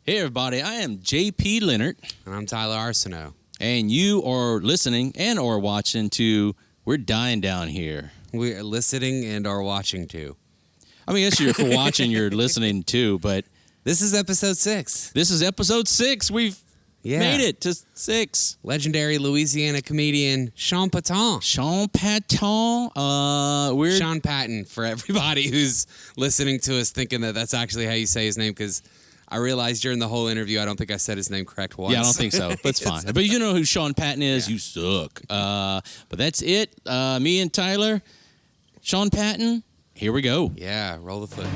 Hey, everybody. I am JP Leonard. And I'm Tyler Arceneaux. And you are listening and or watching to We're Dying Down Here. We're listening and are watching too. I mean, yes, you're for watching, you're listening too, but... This is episode 6. This is episode 6. We've made it to 6. Legendary Louisiana comedian Sean Patton. Sean Patton. Sean Patton, for everybody who's listening to us thinking that that's actually how you say his name, because I realized during the whole interview I don't think I said his name correct once. Yeah, I don't think so, but it's fine. But you know who Sean Patton is. Yeah. You suck. But that's it. Me and Tyler. Sean Patton. Here we go. Yeah, roll the foot.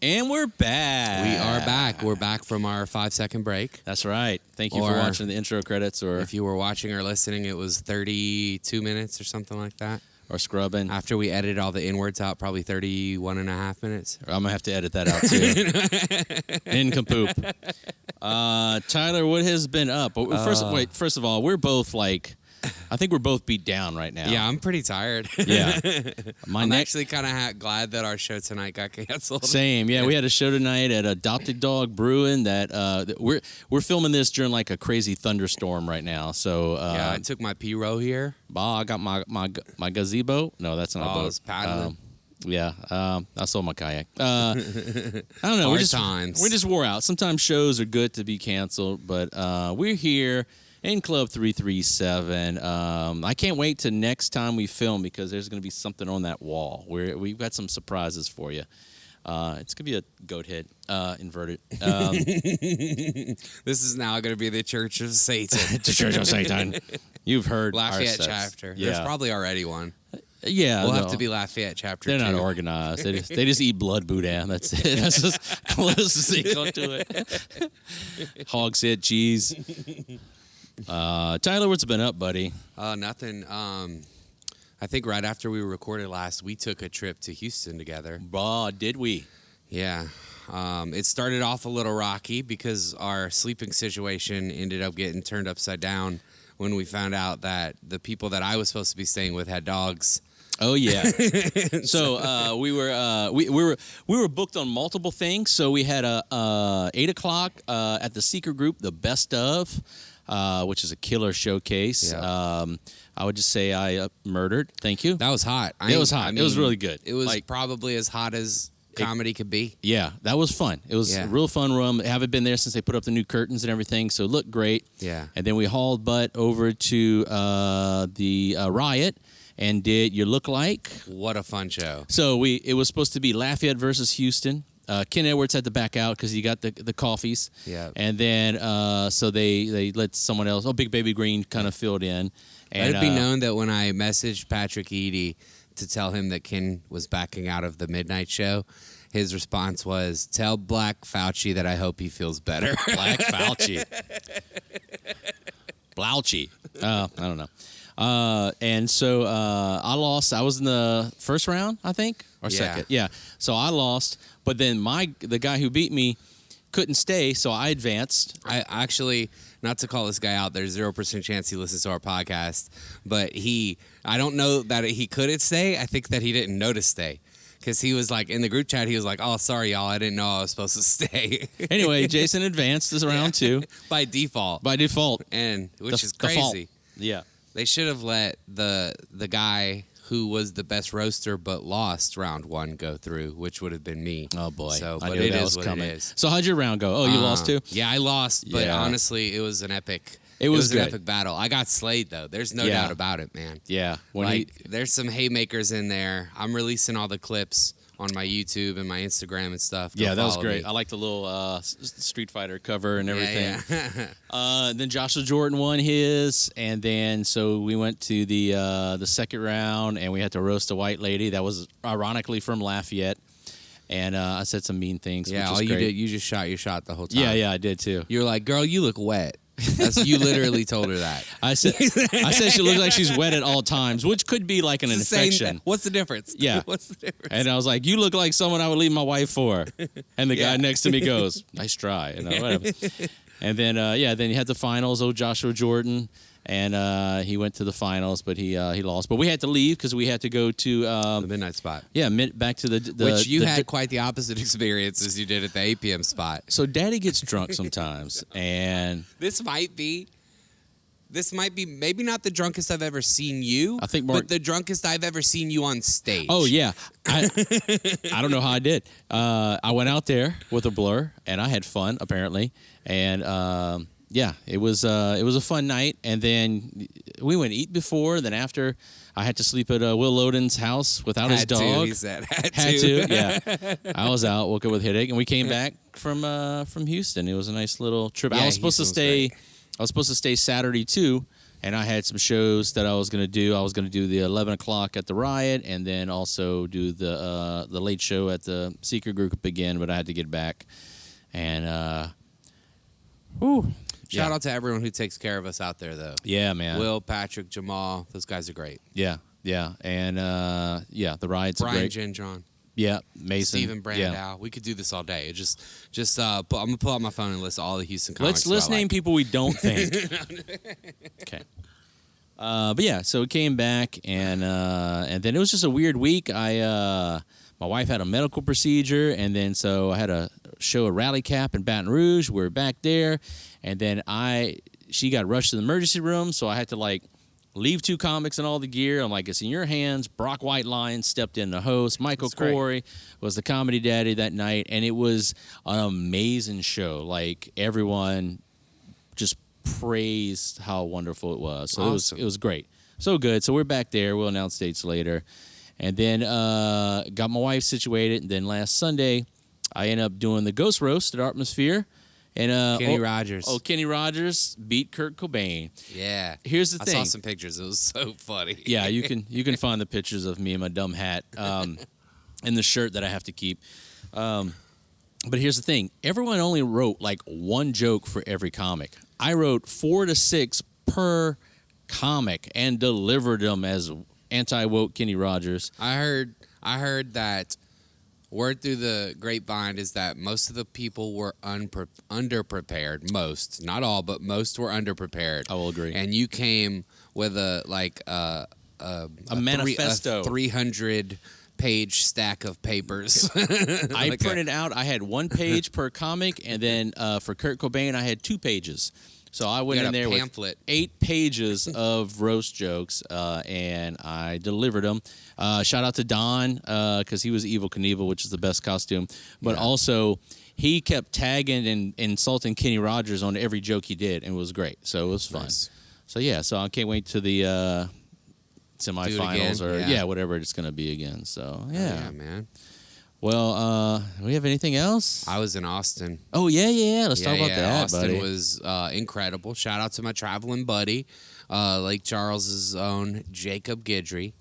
And we're back. We are back. We're back from our 5-second break. That's right. Thank you for watching the intro credits. Or if you were watching or listening, it was 32 minutes or something like that. Or scrubbing. After we edited all the in-words out, probably 31 and a half minutes. I'm going to have to edit that out, too. Nincompoop. Tyler, what has been up? First of all, we're both like... I think we're both beat down right now. Yeah, I'm pretty tired. Yeah. I'm actually kind of glad that our show tonight got canceled. Same. Yeah, we had a show tonight at Adopted Dog Brewing that we're filming this during like a crazy thunderstorm right now. So yeah, I took my P-row here. I got my gazebo. No, that's not a boat. It's Patton. Yeah, I sold my kayak. I don't know. We just wore out. Sometimes shows are good to be canceled, but we're here in Club 337. I can't wait to next time we film because there's going to be something on that wall. We've got some surprises for you. It's going to be a goat head, inverted. This is now going to be the Church of Satan. The Church of Satan. You've heard Lafayette chapter. Yeah. There's probably already one. Yeah, we'll have to be Lafayette chapter. They're not organized. They just eat blood boudin. That's it. That's as close as they come to it. Hog's head cheese. Tyler, what's been up, buddy? Nothing. I think right after we recorded last, we took a trip to Houston together. Did we? Yeah. It started off a little rocky because our sleeping situation ended up getting turned upside down when we found out that the people that I was supposed to be staying with had dogs. Oh yeah. So we were booked on multiple things. So we had a 8 o'clock at the Secret Group, the Best of, which is a killer showcase. Yeah. I would just say I murdered. Thank you. That was hot. It was hot. I mean, it was really good. It was probably as hot as comedy could be. Yeah, that was fun. It was a real fun room. I haven't been there since they put up the new curtains and everything, so it looked great. Yeah. And then we hauled butt over to the Riot and did Your Look Like. What a fun show. So it was supposed to be Lafayette versus Houston. Ken Edwards had to back out because he got the coffees. Yeah. And then so they let someone else, Big Baby Green kind of filled in. And, let it be known that when I messaged Patrick Eady to tell him that Ken was backing out of the midnight show, his response was, "Tell Black Fauci that I hope he feels better." Black Fauci. Blouchy. I don't know. And so I lost. I was in the first round, I think, or second. Yeah. So I lost, but then the guy who beat me couldn't stay, so I advanced. I actually, not to call this guy out, there's 0% chance he listens to our podcast, but I don't know that he couldn't stay. I think that he didn't know to stay. Because he was like, in the group chat, he was like, "Oh, sorry, y'all, I didn't know I was supposed to stay." Anyway, Jason advanced this round 2. By default. And which is crazy. Yeah. They should have let the guy who was the best roaster but lost round 1 go through, which would have been me. Oh, boy. So, I but knew it that is was what coming. it is. So how'd your round go? Oh, you lost too? Yeah, I lost, but honestly, it was an epic... It was an epic battle. I got slayed, though. There's no doubt about it, man. Yeah. There's some haymakers in there. I'm releasing all the clips on my YouTube and my Instagram and stuff. Go that was great. I like the little Street Fighter cover and everything. Yeah. Then Joshua Jordan won his, and then so we went to the second round, and we had to roast a white lady that was ironically from Lafayette. And I said some mean things. Yeah, which was great. You did. You just shot your shot the whole time. Yeah, I did too. You were like, "Girl, you look wet." You literally told her that. I said she looks like she's wet at all times, which could be like an infection. What's the difference? Yeah. What's the difference? And I was like, you look like someone I would leave my wife for. And the guy next to me goes, nice try. Whatever. And then, then you had the finals, Joshua Jordan. And he went to the finals, but he lost. But we had to leave because we had to go to the midnight spot. Yeah, back to the which you had quite the opposite experience as you did at the 8 p.m. spot. So Daddy gets drunk sometimes, and this might be maybe not the drunkest I've ever seen you. I think but the drunkest I've ever seen you on stage. Oh yeah, I don't know how I did. I went out there with a blur, and I had fun apparently, and. Yeah, it was a fun night, and then we went eat before. Then after, I had to sleep at Will Loden's house without his dog. He said had to. Yeah, I was out, woke up with a headache, and we came back from Houston. It was a nice little trip. Yeah, I was supposed to stay Saturday too, and I had some shows that I was going to do. I was going to do the 11 o'clock at the Riot, and then also do the late show at the Seeker Group again. But I had to get back, and Shout out to everyone who takes care of us out there, though. Yeah, man. Will, Patrick, Jamal, those guys are greet. Yeah, and the Riot's Brian, great. Jen, John. Yeah, Mason. Steven, Brandon, Al. We could do this all day. I'm gonna pull out my phone and list all the Houston comics. Let's name people we don't think. Okay. But yeah, so we came back and then it was just a weird week. My wife had a medical procedure, and then so I had a show a rally cap in Baton Rouge. We were back there, and then she got rushed to the emergency room, so I had to leave 2 comics and all the gear. I'm like, it's in your hands. Brock Whiteline stepped in, the host. Michael Corey was the comedy daddy that night, and it was an amazing show. Like, everyone just praised how wonderful it was. So awesome. It was great. So good. So we're back there. We'll announce dates later. And then got my wife situated. And then last Sunday, I ended up doing the Ghost Roast at Atmosphere. And Kenny Rogers. Oh, Kenny Rogers beat Kurt Cobain. Yeah. Here's the thing. I saw some pictures. It was so funny. Yeah, you can find the pictures of me in my dumb hat and the shirt that I have to keep. But here's the thing. Everyone only wrote one joke for every comic. I wrote 4 to 6 per comic and delivered them as anti-woke Kenny Rogers. I heard that word through the grapevine is that most of the people were underprepared. Most, not all, but most were underprepared. I will agree. And you came with a manifesto, 300-page stack of papers. I printed out. I had 1 page per comic, and then for Kurt Cobain, I had 2 pages. So I went in there with 8 pages of roast jokes, and I delivered them. Shout out to Don, because he was Evel Knievel, which is the best costume. But also, he kept tagging and insulting Kenny Rogers on every joke he did, and it was great. So it was fun. Nice. So yeah, so I can't wait to the semifinals or whatever it's going to be again. So yeah, man. Well, do we have anything else? I was in Austin. Oh, yeah. Let's talk about that, Austin buddy. was incredible. Shout out to my traveling buddy, Lake Charles's own Jacob Guidry.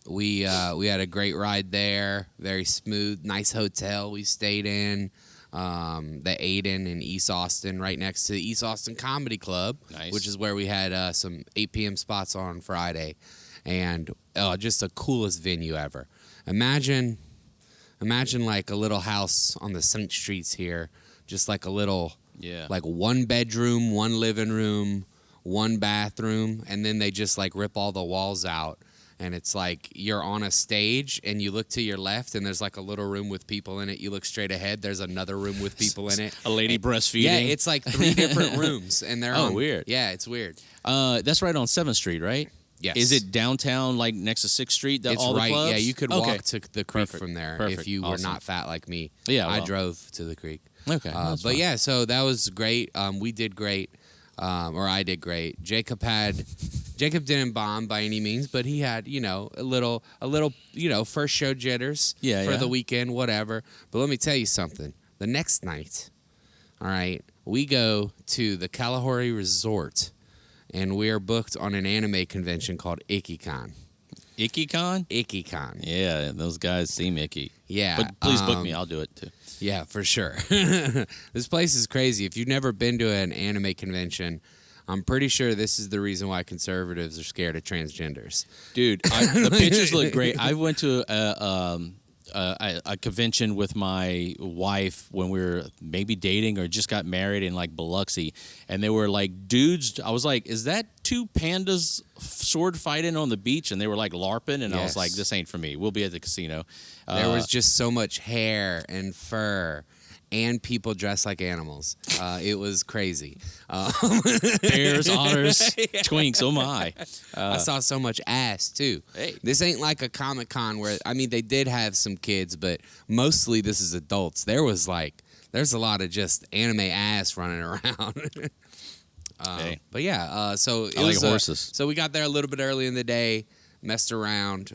We had a great ride there. Very smooth, nice hotel we stayed in. The Aiden in East Austin, right next to the East Austin Comedy Club, which is where we had some 8 p.m. spots on Friday. And just the coolest venue ever. Imagine like a little house on the St. Streets here, just like a little, like 1 bedroom, 1 living room, 1 bathroom, and then they just rip all the walls out. And it's like you're on a stage and you look to your left and there's a little room with people in it. You look straight ahead, there's another room with people in it. A lady breastfeeding. Yeah, it's 3 different rooms. And they're weird. Yeah, it's weird. That's right on 7th Street, right? Yes. Is it downtown, next to 6th Street? It's all right. The clubs? Yeah, you could walk to the creek from there if you were not fat like me. Yeah, I drove to the creek. Okay, but yeah, so that was great. We did great, or I did great. Jacob didn't bomb by any means, but he had a little first show jitters for the weekend, whatever. But let me tell you something. The next night, all right, we go to the Kalahari Resort. And we are booked on an anime convention called IkiCon. IckyCon? IckyCon. Yeah, those guys seem icky. Yeah. But please book me. I'll do it, too. Yeah, for sure. This place is crazy. If you've never been to an anime convention, I'm pretty sure this is the reason why conservatives are scared of transgenders. Dude, the pictures look great. I went to a convention with my wife when we were maybe dating or just got married in like Biloxi, and they were like dudes. I was like, is that two pandas sword fighting on the beach? And they were like LARPing, and I was like, this ain't for me. We'll be at the casino. There was just so much hair and fur and people dressed like animals. It was crazy. Bears, otters, twinks, oh my. I saw so much ass, too. Hey. This ain't like a Comic-Con where, I mean, they did have some kids, but mostly this is adults. There's a lot of just anime ass running around. But yeah, so it was horses. So we got there a little bit early in the day, messed around.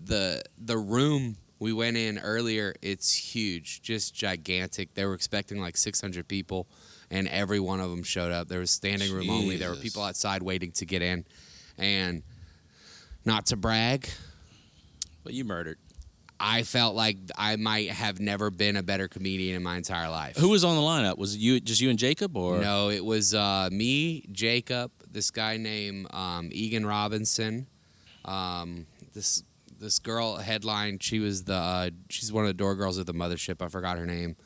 The room we went in earlier, it's huge, just gigantic. They were expecting like 600 people, and every one of them showed up. There was standing room only. There were people outside waiting to get in. And not to brag, but you murdered. I felt like I might have never been a better comedian in my entire life. Who was on the lineup? Was it just you and Jacob? Or No, it was me, Jacob, this guy named Egan Robinson, this girl headlined. She's one of the door girls at the mothership. I forgot her name.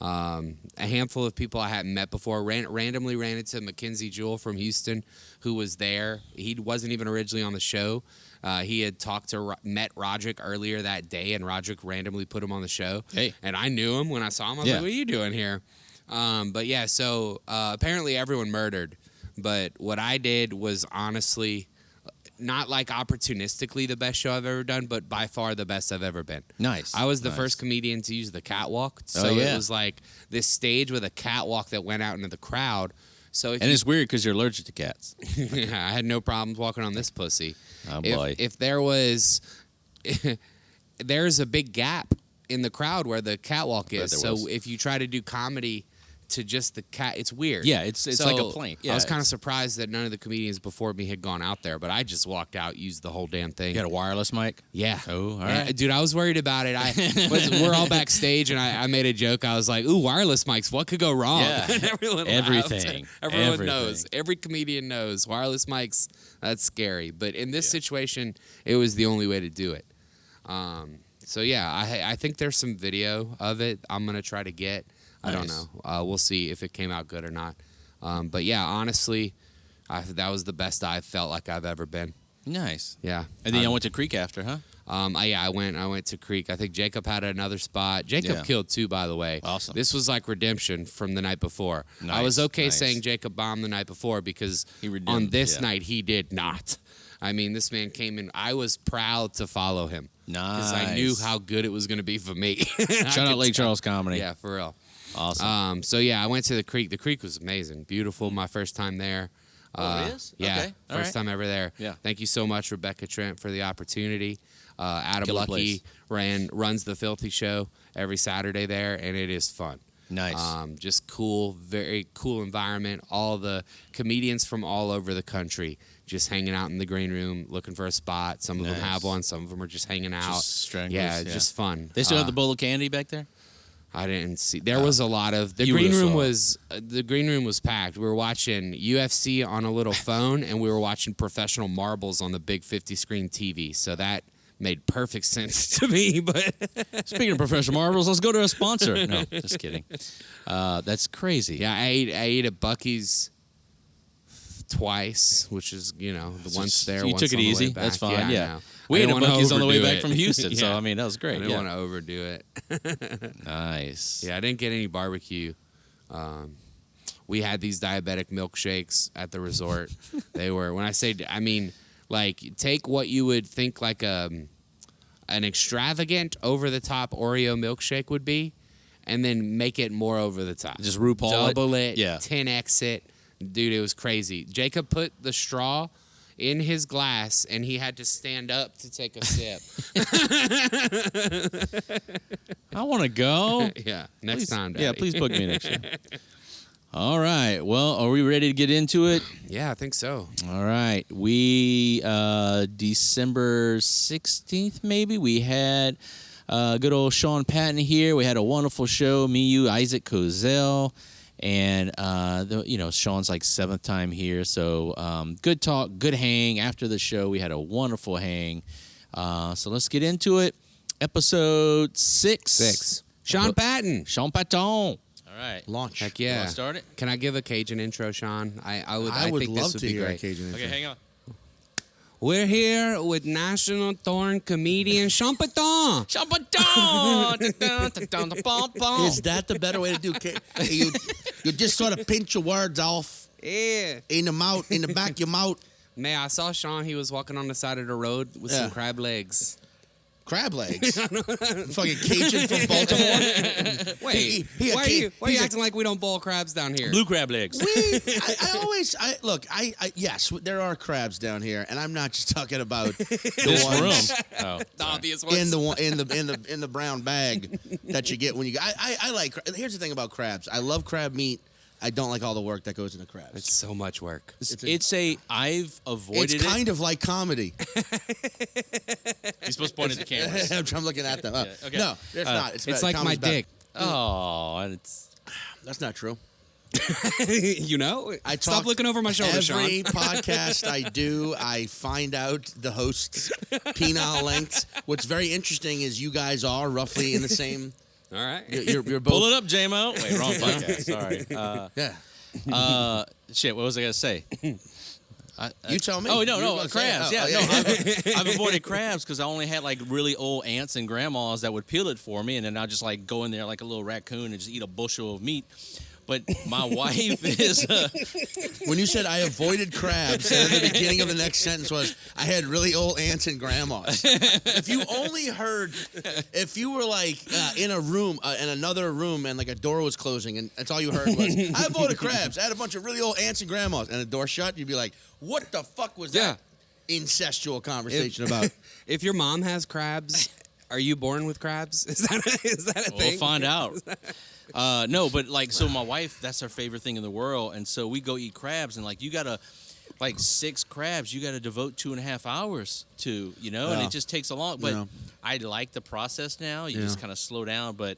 A handful of people I hadn't met before. Randomly ran into Mackenzie Jewell from Houston, who was there. He wasn't even originally on the show. He had met Roderick earlier that day, and Roderick randomly put him on the show. Hey. And I knew him when I saw him. I was like, what are you doing here? But yeah, so apparently everyone murdered. But what I did was honestly not like opportunistically the best show I've ever done, but by far the best I've ever been. Nice. I was the first comedian to use the catwalk. So it was like this stage with a catwalk that went out into the crowd. So it's weird because you're allergic to cats. Yeah, I had no problems walking on this pussy. Oh, boy. If there was... there's a big gap in the crowd where the catwalk is. So if you try to do comedy to just the cat, it's weird. Yeah, it's like a plane. Yeah, I was kind of surprised that none of the comedians before me had gone out there, but I just walked out, used the whole damn thing. You got a wireless mic? Yeah. Oh, all right. Dude, I was worried about it. We're all backstage, and I made a joke. I was like, ooh, wireless mics, what could go wrong? Yeah. And everyone Everything. laughed. Everyone knows. Every comedian knows. Wireless mics, that's scary. But in this situation, it was the only way to do it. So, yeah, I think there's some video of it I'm going to try to get. I don't know. We'll see if it came out good or not. But yeah, honestly, that was the best I felt like I've ever been. Nice. Yeah. And then I went to Creek after, huh? I went to Creek. I think Jacob had another spot. Jacob killed too, by the way. Awesome. This was like redemption from the night before. Nice, I was okay saying Jacob bombed the night before because on this night he did not. I mean, this man came in. I was proud to follow him. Nice. Because I knew how good it was going to be for me. Shout out Lake Charles Comedy. Yeah, for real. Awesome. So yeah, I went to the Creek. The Creek was amazing, beautiful. My first time there. It is? Yeah, okay. first time ever there. Yeah. Thank you so much, Rebecca Trent, for the opportunity. Adam Killer Lucky runs the Filthy Show every Saturday there, and it is fun. Nice. Just cool, very cool environment. All the comedians from all over the country just hanging out in the green room, looking for a spot. Some of them have one. Some of them are just hanging out. Just stranglers, yeah, just fun. They still have the bowl of candy back there? I didn't see. There was a lot of the green room was packed. We were watching UFC on a little phone, and we were watching professional marbles on the big 50-screen TV. So that made perfect sense to me. But speaking of professional marbles, let's go to a sponsor. No, just kidding. That's crazy. Yeah, I ate at Buc-ee's twice, which is once there. So you once took it on the easy. way back. That's fine. Yeah. We had a Buc-ee's on the way overdo back it. from Houston, Yeah. so I mean that was great. I didn't want to overdo it. Nice. Yeah, I didn't get any barbecue. We had these diabetic milkshakes at the resort. They were, when I say, I mean, like, take what you would think like an extravagant, over-the-top Oreo milkshake would be, and then make it more over the top. Just RuPaul double it, yeah. 10x it. Dude, it was crazy. Jacob put the straw in his glass, and he had to stand up to take a sip. I want to go. Yeah, next time, Daddy. Yeah, please book me next year. All right. Well, are we ready to get into it? Yeah, I think so. All right. We, December 16th, maybe, we had good old Sean Patton here. We had a wonderful show. Me, you, Isaac Cozell. And, Sean's like 7th time here. So good talk, good hang. After the show, we had a wonderful hang. So let's get into it. Episode 6. Sean Patton. Sean Patton. All right. Launch. Heck yeah. You want to start it? Can I give a Cajun intro, Sean? I would think love this would to be hear great. a Cajun intro. Okay, hang on. We're here with national Thorn comedian Sean Patton. Sean Patton. Is that the better way to do? You just sort of pinch your words off Yeah. in the mouth, in the back of your mouth. Man, I saw Sean. He was walking on the side of the road with some crab legs. Crab legs. Fucking Cajun from Baltimore. Wait, why are you acting like we don't boil crabs down here? Blue crab legs. Yes, there are crabs down here, and I'm not just talking about This ones room. The obvious ones. in the brown bag that you get when you go. I like. Here's the thing about crabs. I love crab meat. I don't like all the work that goes into crabs. It's so much work. I've avoided It's kind of like comedy. You're supposed to point at the cameras. I'm looking at them. Okay. No, it's not. It's like my dick. Oh, and That's not true. You know? Stop looking over my shoulder, Sean. Every podcast I do, I find out the host's penile length. What's very interesting is you guys are roughly in the same. All right. You're both. pull it up, J-Mo. Wait, wrong podcast. Sorry. Yeah. Shit, what was I going to say? You tell me. Oh, You no, wanna say crabs. it? Yeah, I've avoided crabs because I only had like really old aunts and grandmas that would peel it for me, and then I'd just like go in there like a little raccoon and just eat a bushel of meat. But my wife is... When you said I avoided crabs, and at the beginning of the next sentence was, I had really old aunts and grandmas. If you only heard, if you were like in a room, in another room, and like a door was closing, and that's all you heard was, I avoided crabs. I had a bunch of really old aunts and grandmas, and the door shut, you'd be like, what the fuck was that incestual conversation about? If your mom has crabs, are you born with crabs? Is that a thing? We'll find out. No, but like, so my wife, that's her favorite thing in the world. And so we go eat crabs, and like, you gotta, like 6 crabs, you gotta devote 2.5 hours to, and it just takes a long, but I like the process now. You just kind of slow down, but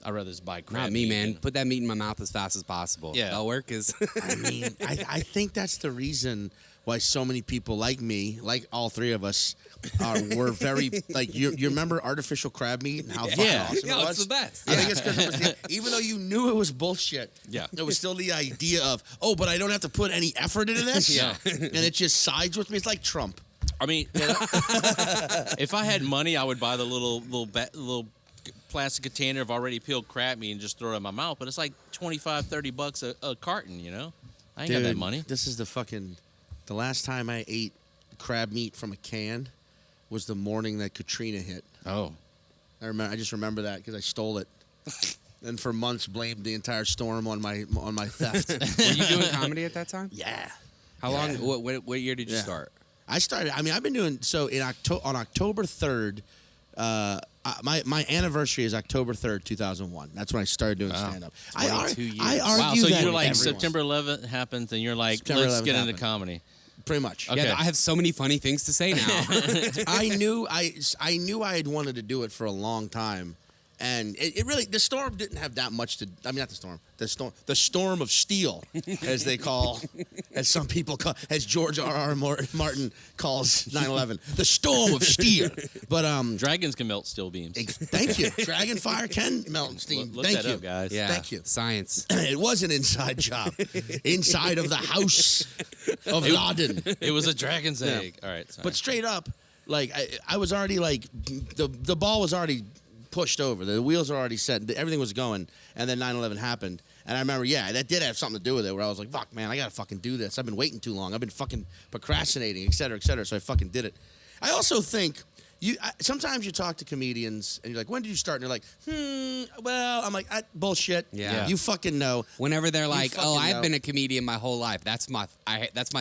I'd rather just buy crab. Not me, man. Put that meat in my mouth as fast as possible. Yeah. That'll work. I mean, I think that's the reason why so many people like me, like all three of us, were very, like, you remember artificial crab meat and how fucking awesome it was? It's the best. I think it's because even though you knew it was bullshit, it was still the idea of, but I don't have to put any effort into this. Yeah. And it just sides with me. It's like Trump. I mean, if I had money, I would buy the little plastic container of already peeled crab meat and just throw it in my mouth. But it's like $25-$30 a carton, I ain't got that money. This is the last time I ate crab meat from a can was the morning that Katrina hit. Oh. I just remember that because I stole it. And for months blamed the entire storm on my theft. Were you doing comedy at that time? Yeah. How long? What year did you start? I started. I mean, I've been doing so on October 3rd. My anniversary is October 3rd, 2001. That's when I started doing stand-up. 22 years. I Wow, argue so that you're like everyone. September 11th happens, and you're like, September let's 11th get into happened. comedy. Pretty much. Okay. Yeah, I have so many funny things to say now. I knew I had wanted to do it for a long time, and it really, the storm didn't have that much to. I mean, not the storm. The storm of steel, as they call, as some people call, as George R.R. Martin calls 9/11, the storm of steel. But Dragons can melt steel beams. thank you. Dragon fire can melt steam. Look Thank that you, up, guys. Yeah. Thank you. Science. It was an inside job, inside of the house of Laden. It was a dragon's egg. All right. Sorry. But straight up, like I was already like the ball was already pushed over. The wheels are already set. Everything was going, and then 9/11 happened. And I remember, that did have something to do with it. Where I was like, "Fuck, man, I gotta fucking do this. I've been waiting too long. I've been fucking procrastinating, et cetera, et cetera." So I fucking did it. I also think sometimes you talk to comedians and you're like, when did you start? And they're like, well, I'm like, bullshit. Yeah. You fucking know. Whenever they're like, oh, I've know. been a comedian my whole life. That's my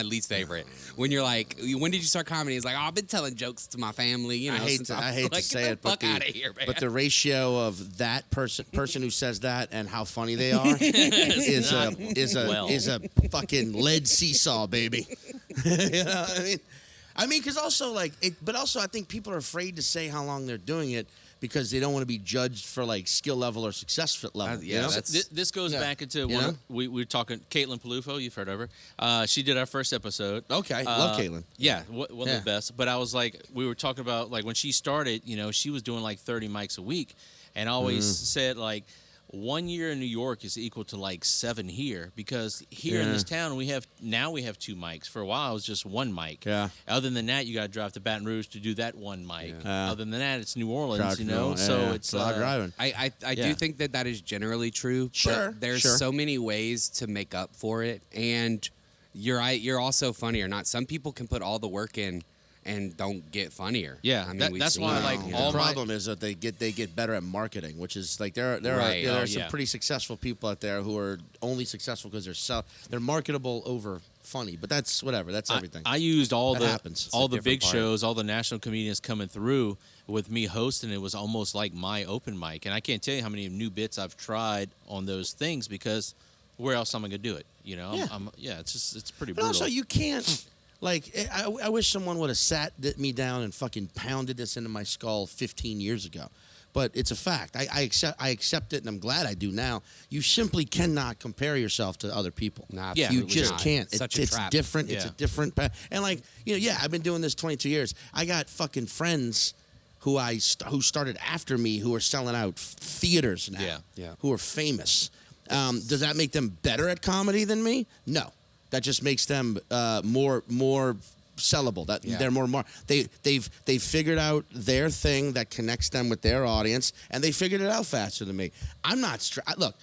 least favorite. When you're like, when did you start comedy? It's like, oh, I've been telling jokes to my family. You know, I hate to say it, but the ratio of that person who says that and how funny they are is a fucking lead seesaw, baby. You know what I mean? Because also but also I think people are afraid to say how long they're doing it because they don't want to be judged for like skill level or success level. Yeah, this goes back into we were talking Caitlin Palufo. You've heard of her. She did our first episode. Okay, love Caitlin. Yeah, one of the best. But I was like, we were talking about like when she started. She was doing like 30 mics a week, and always said like, 1 year in New York is equal to like 7 here because here in this town we have 2 mics. For a while it was just 1 mic. Yeah. Other than that, you got to drive to Baton Rouge to do that 1 mic. Yeah. Other than that, it's New Orleans. It's a lot of driving. I do think that is generally true. Sure. But there's so many ways to make up for it, and you're right. You're also funny or not. Some people can put all the work in and don't get funnier. Yeah, I mean, that's why the problem is that they get better at marketing, which is like there are some pretty successful people out there who are only successful because they're marketable over funny, but that's whatever. That's everything. I used all happens. the big shows, all the national comedians coming through with me hosting. It was almost like my open mic, and I can't tell you how many new bits I've tried on those things because where else am I gonna do it? It's pretty brutal. But also, you can't. Like, I wish someone would have sat me down and fucking pounded this into my skull 15 years ago. But it's a fact. I accept it, and I'm glad I do now. You simply cannot compare yourself to other people. Nah, you just can't. It's different. Yeah. It's a different path. And like, I've been doing this 22 years. I got fucking friends who started after me who are selling out theaters now. Yeah. Who are famous. Does that make them better at comedy than me? No. That just makes them more sellable. They're more. They've figured out their thing that connects them with their audience, and they figured it out faster than me. I'm not. Look,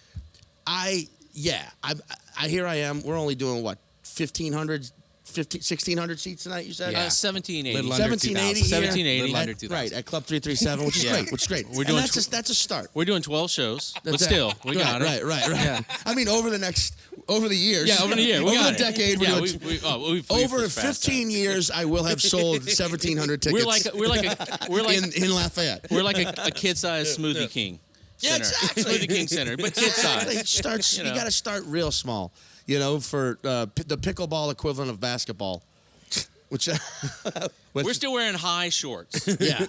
here I am. We're only doing what 1,600 seats tonight. You said 1780. 1780. Right at Club 337, which is great. Which is great. We're doing that's a start. We're doing 12 shows, but still, we got it. Right. Yeah. I mean, over the years. Yeah, over the year. Over the decade. We've over 15 years, I will have sold 1,700 tickets. We're like in Lafayette. We're like a kid-sized Smoothie King. Yeah, exactly. Smoothie King Center, but kid-sized. You got to start real small. For the pickleball equivalent of basketball. Which we're still wearing high shorts.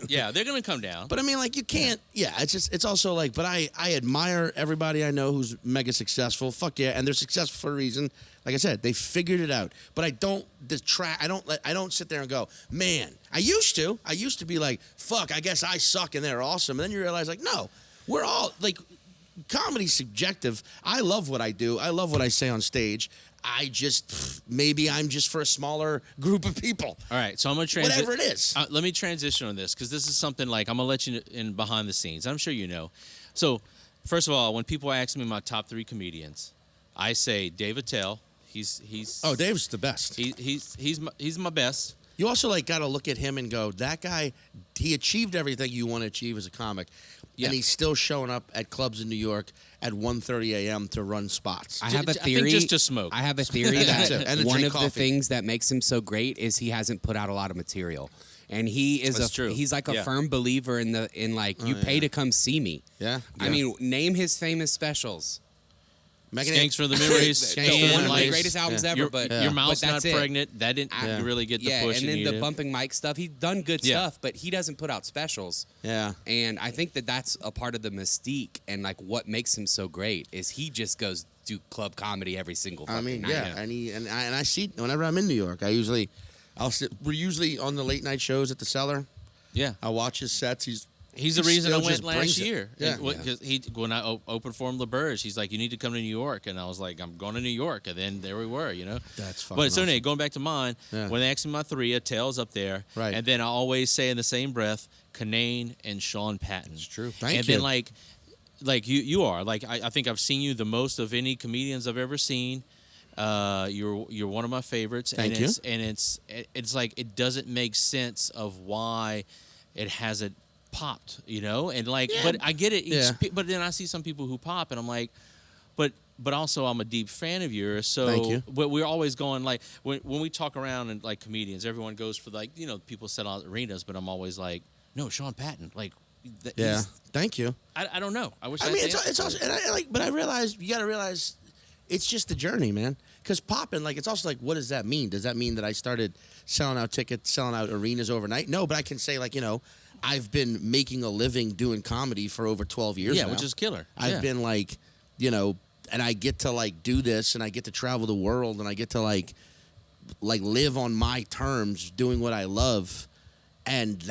Yeah, they're gonna come down. But I mean, like, you can't. Yeah, it's also like. But I admire everybody I know who's mega successful. Fuck yeah, and they're successful for a reason. Like I said, they figured it out. But I don't detract. I don't sit there and go, man. I used to be like, fuck. I guess I suck and they're awesome. And then you realize, like, no, we're all like. Comedy's subjective. I love what I do. I love what I say on stage. Maybe I'm just for a smaller group of people. All right, so I'm going to transition. Whatever it is. Let me transition on this because this is something like I'm going to let you in behind the scenes. I'm sure you know. So, first of all, when people ask me my top 3 comedians, I say Dave Attell. He's Dave's the best. He's my best. You also got to look at him and go, that guy, he achieved everything you want to achieve as a comic. Yeah. And he's still showing up at clubs in New York at 1:30 a.m. to run spots. I have a theory. I think just to smoke. I have a theory that and one of coffee. the things that makes him so great is he hasn't put out a lot of material. And he's like a firm believer in you pay to come see me. Yeah. I mean, name his famous specials. Skanks for the Memories. One of the greatest albums ever, but Your Mouth's Not it. Pregnant. That didn't really get the push. And then the bumping mic stuff. He's done good stuff, but he doesn't put out specials. Yeah. And I think that's a part of the mystique and like what makes him so great is he just goes do club comedy every single fucking night. Yeah. And I see whenever I'm in New York, we're usually on the late night shows at the Cellar. Yeah. I watch his sets. He's the reason I went last year. Yeah. Because when I opened for him, LaBerge, he's like, you need to come to New York. And I was like, I'm going to New York. And then there we were, That's fucking But so awesome. anyway, going back to mine, when they asked me my 3, Attell's up there. Right. And then I always say in the same breath, Kinane and Sean Patton. It's true. Thank you. And then like you are. Like I think I've seen you the most of any comedians I've ever seen. You're one of my favorites. Thank you. And it's like it doesn't make sense of why it hasn't popped, and like, Yeah. but I get it. Yeah. But then I see some people who pop, and I'm like, but also I'm a deep fan of yours. So Thank you. But we're always going like when we talk around and like comedians, everyone goes for like people sell out arenas, but I'm always like, no, Sean Patton, like. Yeah. Thank you. I don't know. I wish. I mean, it's also, and I like, but I realize you got to realize, it's just the journey, man. Because popping, like, it's also like, what does that mean? Does that mean that I started selling out tickets, selling out arenas overnight? No, but I can say, like, I've been making a living doing comedy for over 12 years now. Which is killer. I've been like, and I get to like do this, and I get to travel the world, and I get to like live on my terms, doing what I love. And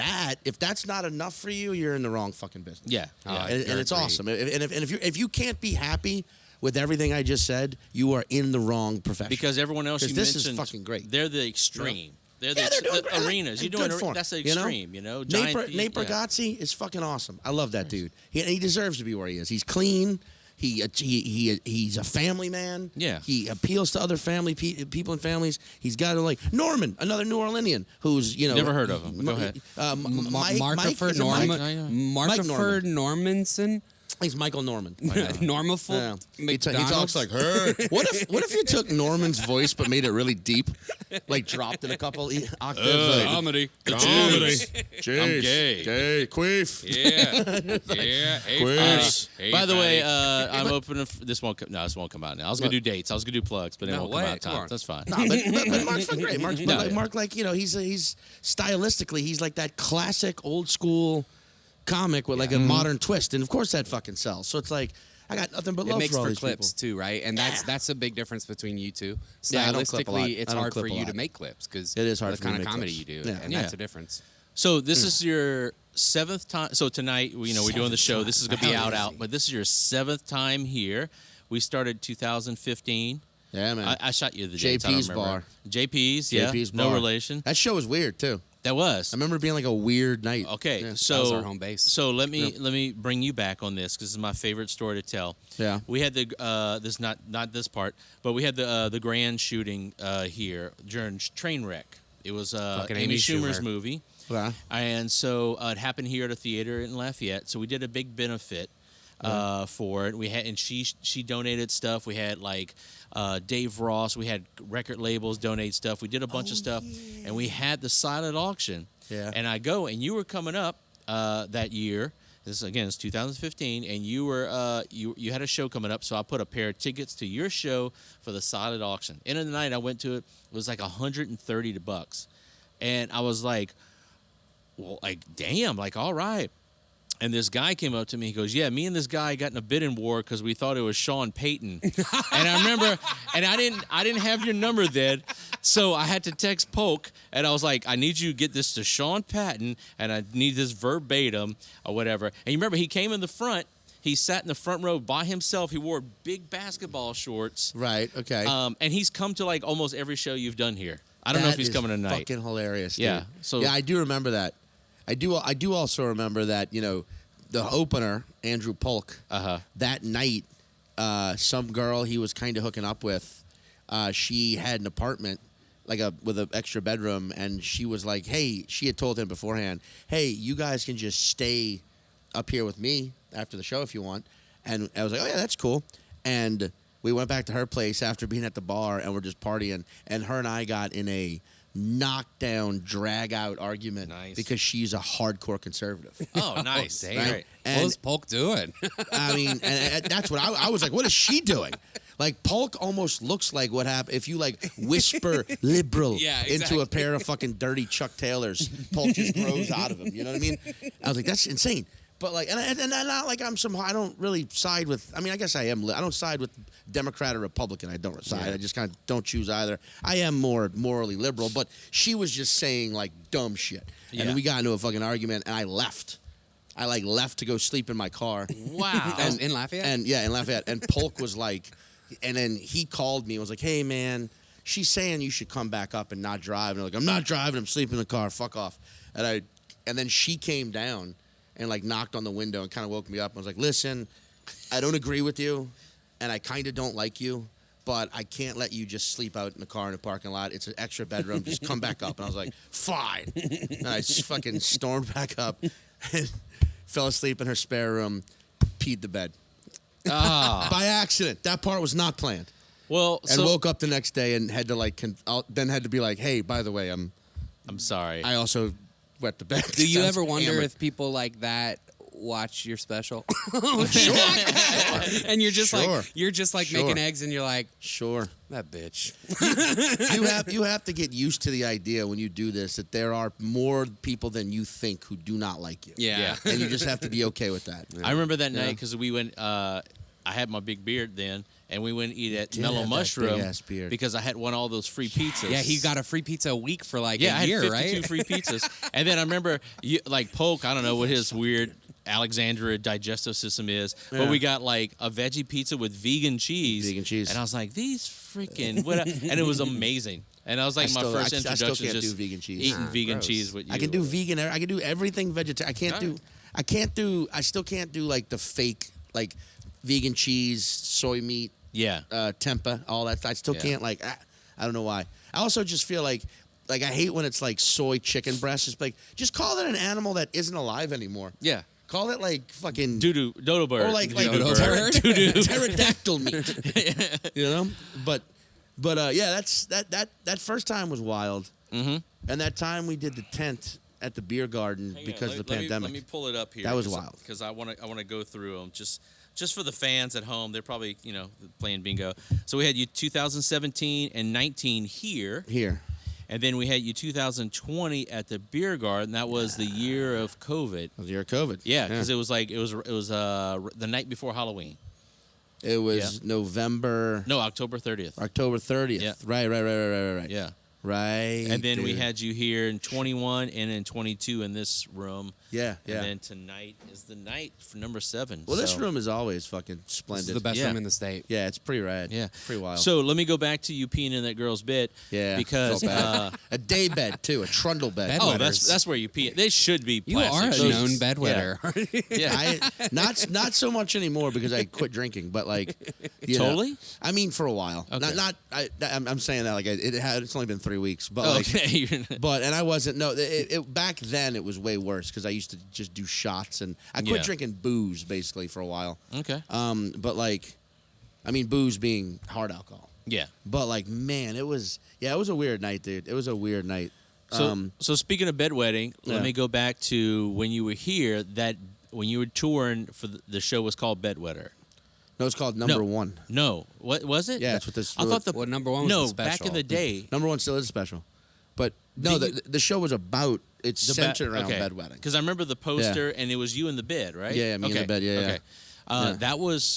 if that's not enough for you, you're in the wrong fucking business. Yeah. And it's awesome. And if you can't be happy with everything I just said, you are in the wrong profession. Because everyone else you this mentioned, is fucking great. They're the extreme. Yeah. They're They're doing the arenas. You're doing that's the extreme. Nate Bargatze is fucking awesome. I love that dude. He deserves to be where he is. He's clean. He's a family man. Yeah. He appeals to other people and families. He's got Norman, another New Orleanian who's never heard of him. Go ahead. Markaford Normanson. He's Michael Norman. Normaful. He talks like her. What if you took Norman's voice but made it really deep, like dropped in a couple octaves? Comedy. Jeez. I'm gay. Gay. Queef. Yeah. Queefs. By the way, I'm opening. This won't come out now. I was gonna do dates. I was gonna do plugs, but it won't come out time. That's fine. No, but Mark's been great. Mark, he's stylistically, he's like that classic old school comic with like a modern twist, and of course that fucking sells. So it's like, I got nothing but love makes for all for these clips people. too, right? And that's a big difference between you two. Yeah, I don't clip a lot. Stylistically, it's hard for you to make clips because it is hard the for me kind to of make comedy clips. you do, Yeah. and that's a difference. So this is your 7th time. So tonight, we're doing the show. This is gonna be out, but this is your 7th time here. We started 2015. Yeah, man. I shot you the dates. JP's I don't remember. bar. JP's bar. No relation. That show was weird too. That was. I remember it being like a weird night. Okay, Yeah. so That was our home base. So let me bring you back on this because this is my favorite story to tell. Yeah. We had the this not this part, but we had the grand shooting here during Trainwreck. It was Amy Schumer's movie. Yeah. And so it happened here at a theater in Lafayette. So we did a big benefit for it. We had, and she donated stuff. We had like Dave Ross. We had record labels donate stuff. We did a bunch of stuff, and we had the silent auction. Yeah. And I go, and you were coming up that year. This again is 2015, and you were you had a show coming up. So I put a pair of tickets to your show for the silent auction. End of the night, I went to it. It was like $130, and I was like, well, like damn, like all right. And this guy came up to me. He goes, "Yeah, me and this guy got in a bidding war because we thought it was Sean Patton." And I remember, and I didn't have your number then, so I had to text Polk, and I was like, "I need you to get this to Sean Patton, and I need this verbatim or whatever." And you remember, he came in the front. He sat in the front row by himself. He wore big basketball shorts. Right. Okay. And he's come to like almost every show you've done here. I don't know if he's coming tonight. Fucking hilarious. Dude. Yeah. So yeah, I do remember that. I do also remember that, the opener, Andrew Polk, that night, some girl he was kind of hooking up with, she had an apartment, with an extra bedroom, and she was like, hey, she had told him beforehand, hey, you guys can just stay up here with me after the show if you want. And I was like, oh, yeah, that's cool. And we went back to her place after being at the bar, and we're just partying, and her and I got in a knockdown, drag-out argument because she's a hardcore conservative. Oh, nice. Right? What was Polk doing? I mean, and that's what I was like, what is she doing? Like, Polk almost looks like what happened if you, whisper liberal into a pair of fucking dirty Chuck Taylors. Polk just grows out of him. You know what I mean? I was like, that's insane. But, and not like I don't really side with, I mean, I guess I am, I don't side with Democrat or Republican. I don't side. I just kind of don't choose either. I am more morally liberal, but she was just saying, dumb shit. And then we got into a fucking argument, and I left. I, left to go sleep in my car. Wow. In Lafayette? And, yeah, in Lafayette. And Polk was like, and then he called me and was like, hey, man, she's saying you should come back up and not drive. And I'm like, I'm not driving. I'm sleeping in the car. Fuck off. And then she came down and knocked on the window and kind of woke me up. I was like, listen, I don't agree with you, and I kind of don't like you, but I can't let you just sleep out in the car in the parking lot. It's an extra bedroom. Just come back up. And I was like, fine. And I just fucking stormed back up and fell asleep in her spare room, peed the bed. By accident. That part was not planned. Well, and woke up the next day and had to then had to be like, hey, by the way, I'm sorry. I also wet the bed. Do you ever wonder if people like that watch your special? Sure. And you're just like Sure. making eggs, and you're like, sure. that bitch. You have to get used to the idea when you do this that there are more people than you think who do not like you. Yeah. And you just have to be okay with that. I remember that night because we went. I had my big beard then, and we went and eat at Mellow Mushroom because I had won all those free pizzas. Yeah, he got a free pizza a week for like a I year, had 52 right? free pizzas. And then I remember, Polk, I don't know what his weird Alexandria digestive system is, but we got like a veggie pizza with vegan cheese. And I was like, these freaking, and it was amazing. And I was like, my first introduction I still can't just do vegan cheese. eating vegan cheese with you. I can do vegan. I can do everything vegetarian. I still can't do like the fake, like vegan cheese, soy meat, tempeh, all that. I still can't I don't know why. I also just feel like I hate when it's like soy chicken breast. It's like, just call it an animal that isn't alive anymore. Yeah. Call it like fucking dodo bird. or like pterodactyl meat. You know? But that first time was wild. Mm-hmm. And that time we did the tent at the beer garden because of the pandemic. Let me pull it up here. That was wild. Because I want to go through them just for the fans at home. They're probably playing bingo. So we had you 2017 and 19 here. And then we had you 2020 at the beer garden. That was the year of COVID. It was the year of COVID. Yeah, because it was the night before Halloween. It was November. No, October 30th. October 30th. Yeah. Right. Yeah. Right. And then we had you here in 21 and in 22 in this room. Yeah. And then tonight is the night for number 7. Well, this room is always fucking splendid. This is the best room in the state. Yeah, it's pretty rad. Yeah. Pretty wild. So let me go back to you peeing in that girl's bed. Yeah. Because a day bed too, a trundle bed. Oh, that's where you pee. They should be plastic. You are a known bedwetter. Yeah. Not so much anymore because I quit drinking, but totally. I mean, for a while. Okay. I'm saying that it's only been 3 weeks, but and I wasn't. No, back then it was way worse because I used to just do shots and I quit drinking booze basically for a while. Okay. But booze being hard alcohol. Yeah. But man, it was a weird night, dude. It was a weird night. So speaking of bedwetting, let me go back to when you were here. That when you were touring for the show was called Bedwetter. No, it's called Number One. No, what was it? Yeah, that's what this. I thought Number One was the special. Back in the day. Number One still is a special. But no, the show was about, it's centered around bedwetting. Because I remember the poster, and it was you in the bed, right? Yeah, me in the bed, Okay. That was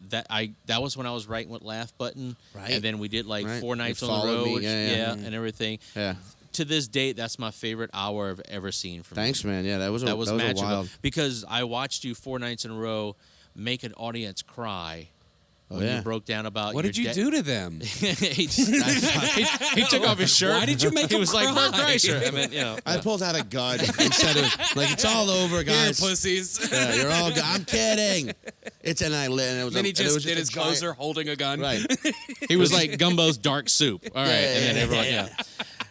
that was when I was writing with Laugh Button. Right. And then we did 4 nights on the road. And everything. Yeah. To this date, that's my favorite hour I've ever seen from Thanks, man. Yeah, that was magical. Wild. Because I watched you 4 nights in a row make an audience cry. When you broke down about what did you do to them? he took off his shirt. Why did you make him He was cry? like Bert Kreischer. I pulled out a gun instead of it's all over, guys. Here, pussies. Yeah, you're all. I'm kidding. And I lit, and it was. Then he just was did his closer holding a gun. Right. He was like Gumbo's dark soup. All right, and then everyone,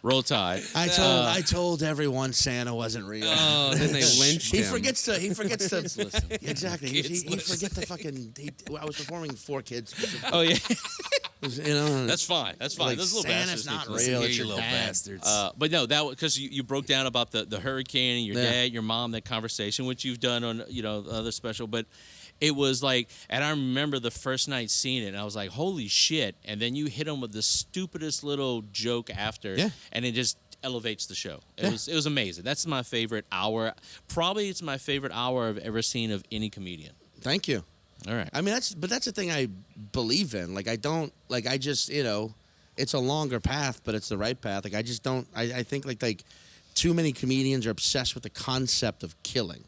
roll tide. I told everyone Santa wasn't real. Oh, then they lynched him. He forgets to listen. Exactly. He forgets to fucking. I was performing 4 kids. Oh yeah. That's fine. Those little Santa's bastards. not real. It's your little dad. bastards. But no, that was because you broke down about the hurricane and your dad, your mom, that conversation, which you've done on other special, but. It was and I remember the first night seeing it, and I was like, holy shit. And then you hit him with the stupidest little joke after, and it just elevates the show. It was amazing. That's my favorite hour. Probably it's my favorite hour I've ever seen of any comedian. Thank you. All right. I mean, that's the thing I believe in. I just, it's a longer path, but it's the right path. I just don't, I think too many comedians are obsessed with the concept of killing.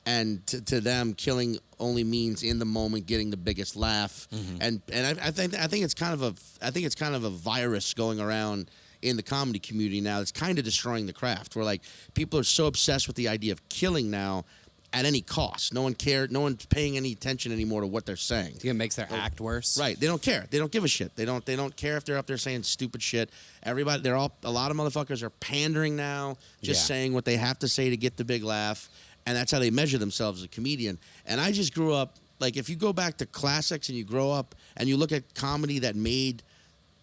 And to them, killing only means in the moment getting the biggest laugh, and I think it's kind of a virus going around in the comedy community now. That's kind of destroying the craft. Where people are so obsessed with the idea of killing now, at any cost. No one cared. No one's paying any attention anymore to what they're saying. It makes their act worse. Right. They don't care. They don't give a shit. They don't care if they're up there saying stupid shit. Everybody, a lot of motherfuckers are pandering now, just saying what they have to say to get the big laugh, and that's how they measure themselves as a comedian. And I just grew up, like, if you go back to classics and you grow up and you look at comedy that made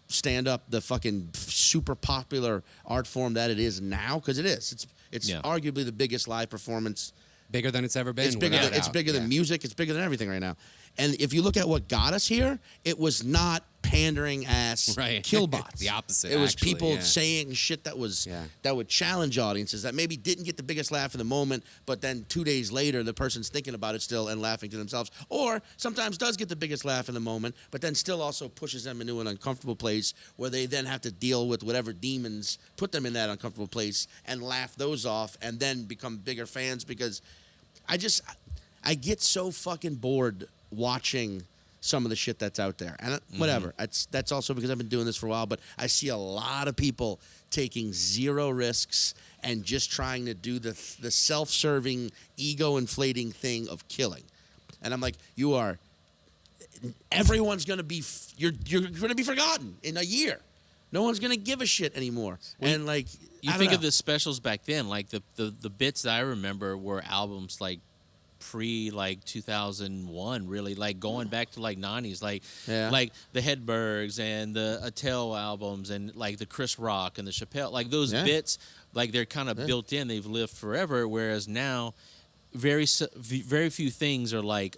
stand-up the fucking super popular art form that it is now, because it is. It's arguably the biggest live performance. Bigger than it's ever been. It's bigger than music. It's bigger than everything right now. And if you look at what got us here, it was not pandering ass killbots. The opposite. It was people saying shit that would challenge audiences that maybe didn't get the biggest laugh in the moment, but then 2 days later the person's thinking about it still and laughing to themselves. Or sometimes does get the biggest laugh in the moment, but then still also pushes them into an uncomfortable place where they then have to deal with whatever demons put them in that uncomfortable place and laugh those off and then become bigger fans, because I get so fucking bored watching some of the shit that's out there. And whatever. That's also because I've been doing this for a while, but I see a lot of people taking zero risks and just trying to do the self-serving, ego-inflating thing of killing. And I'm like, everyone's going to be, you're going to be forgotten in a year. No one's going to give a shit anymore. And like, you think of the specials back then, like the bits that I remember were albums like pre like 2001, really, like going back to like 90s, like the Hedbergs and the Attell albums and like the Chris Rock and the Chappelle, like those bits, like they're kind of built in, they've lived forever. Whereas now, very few things are like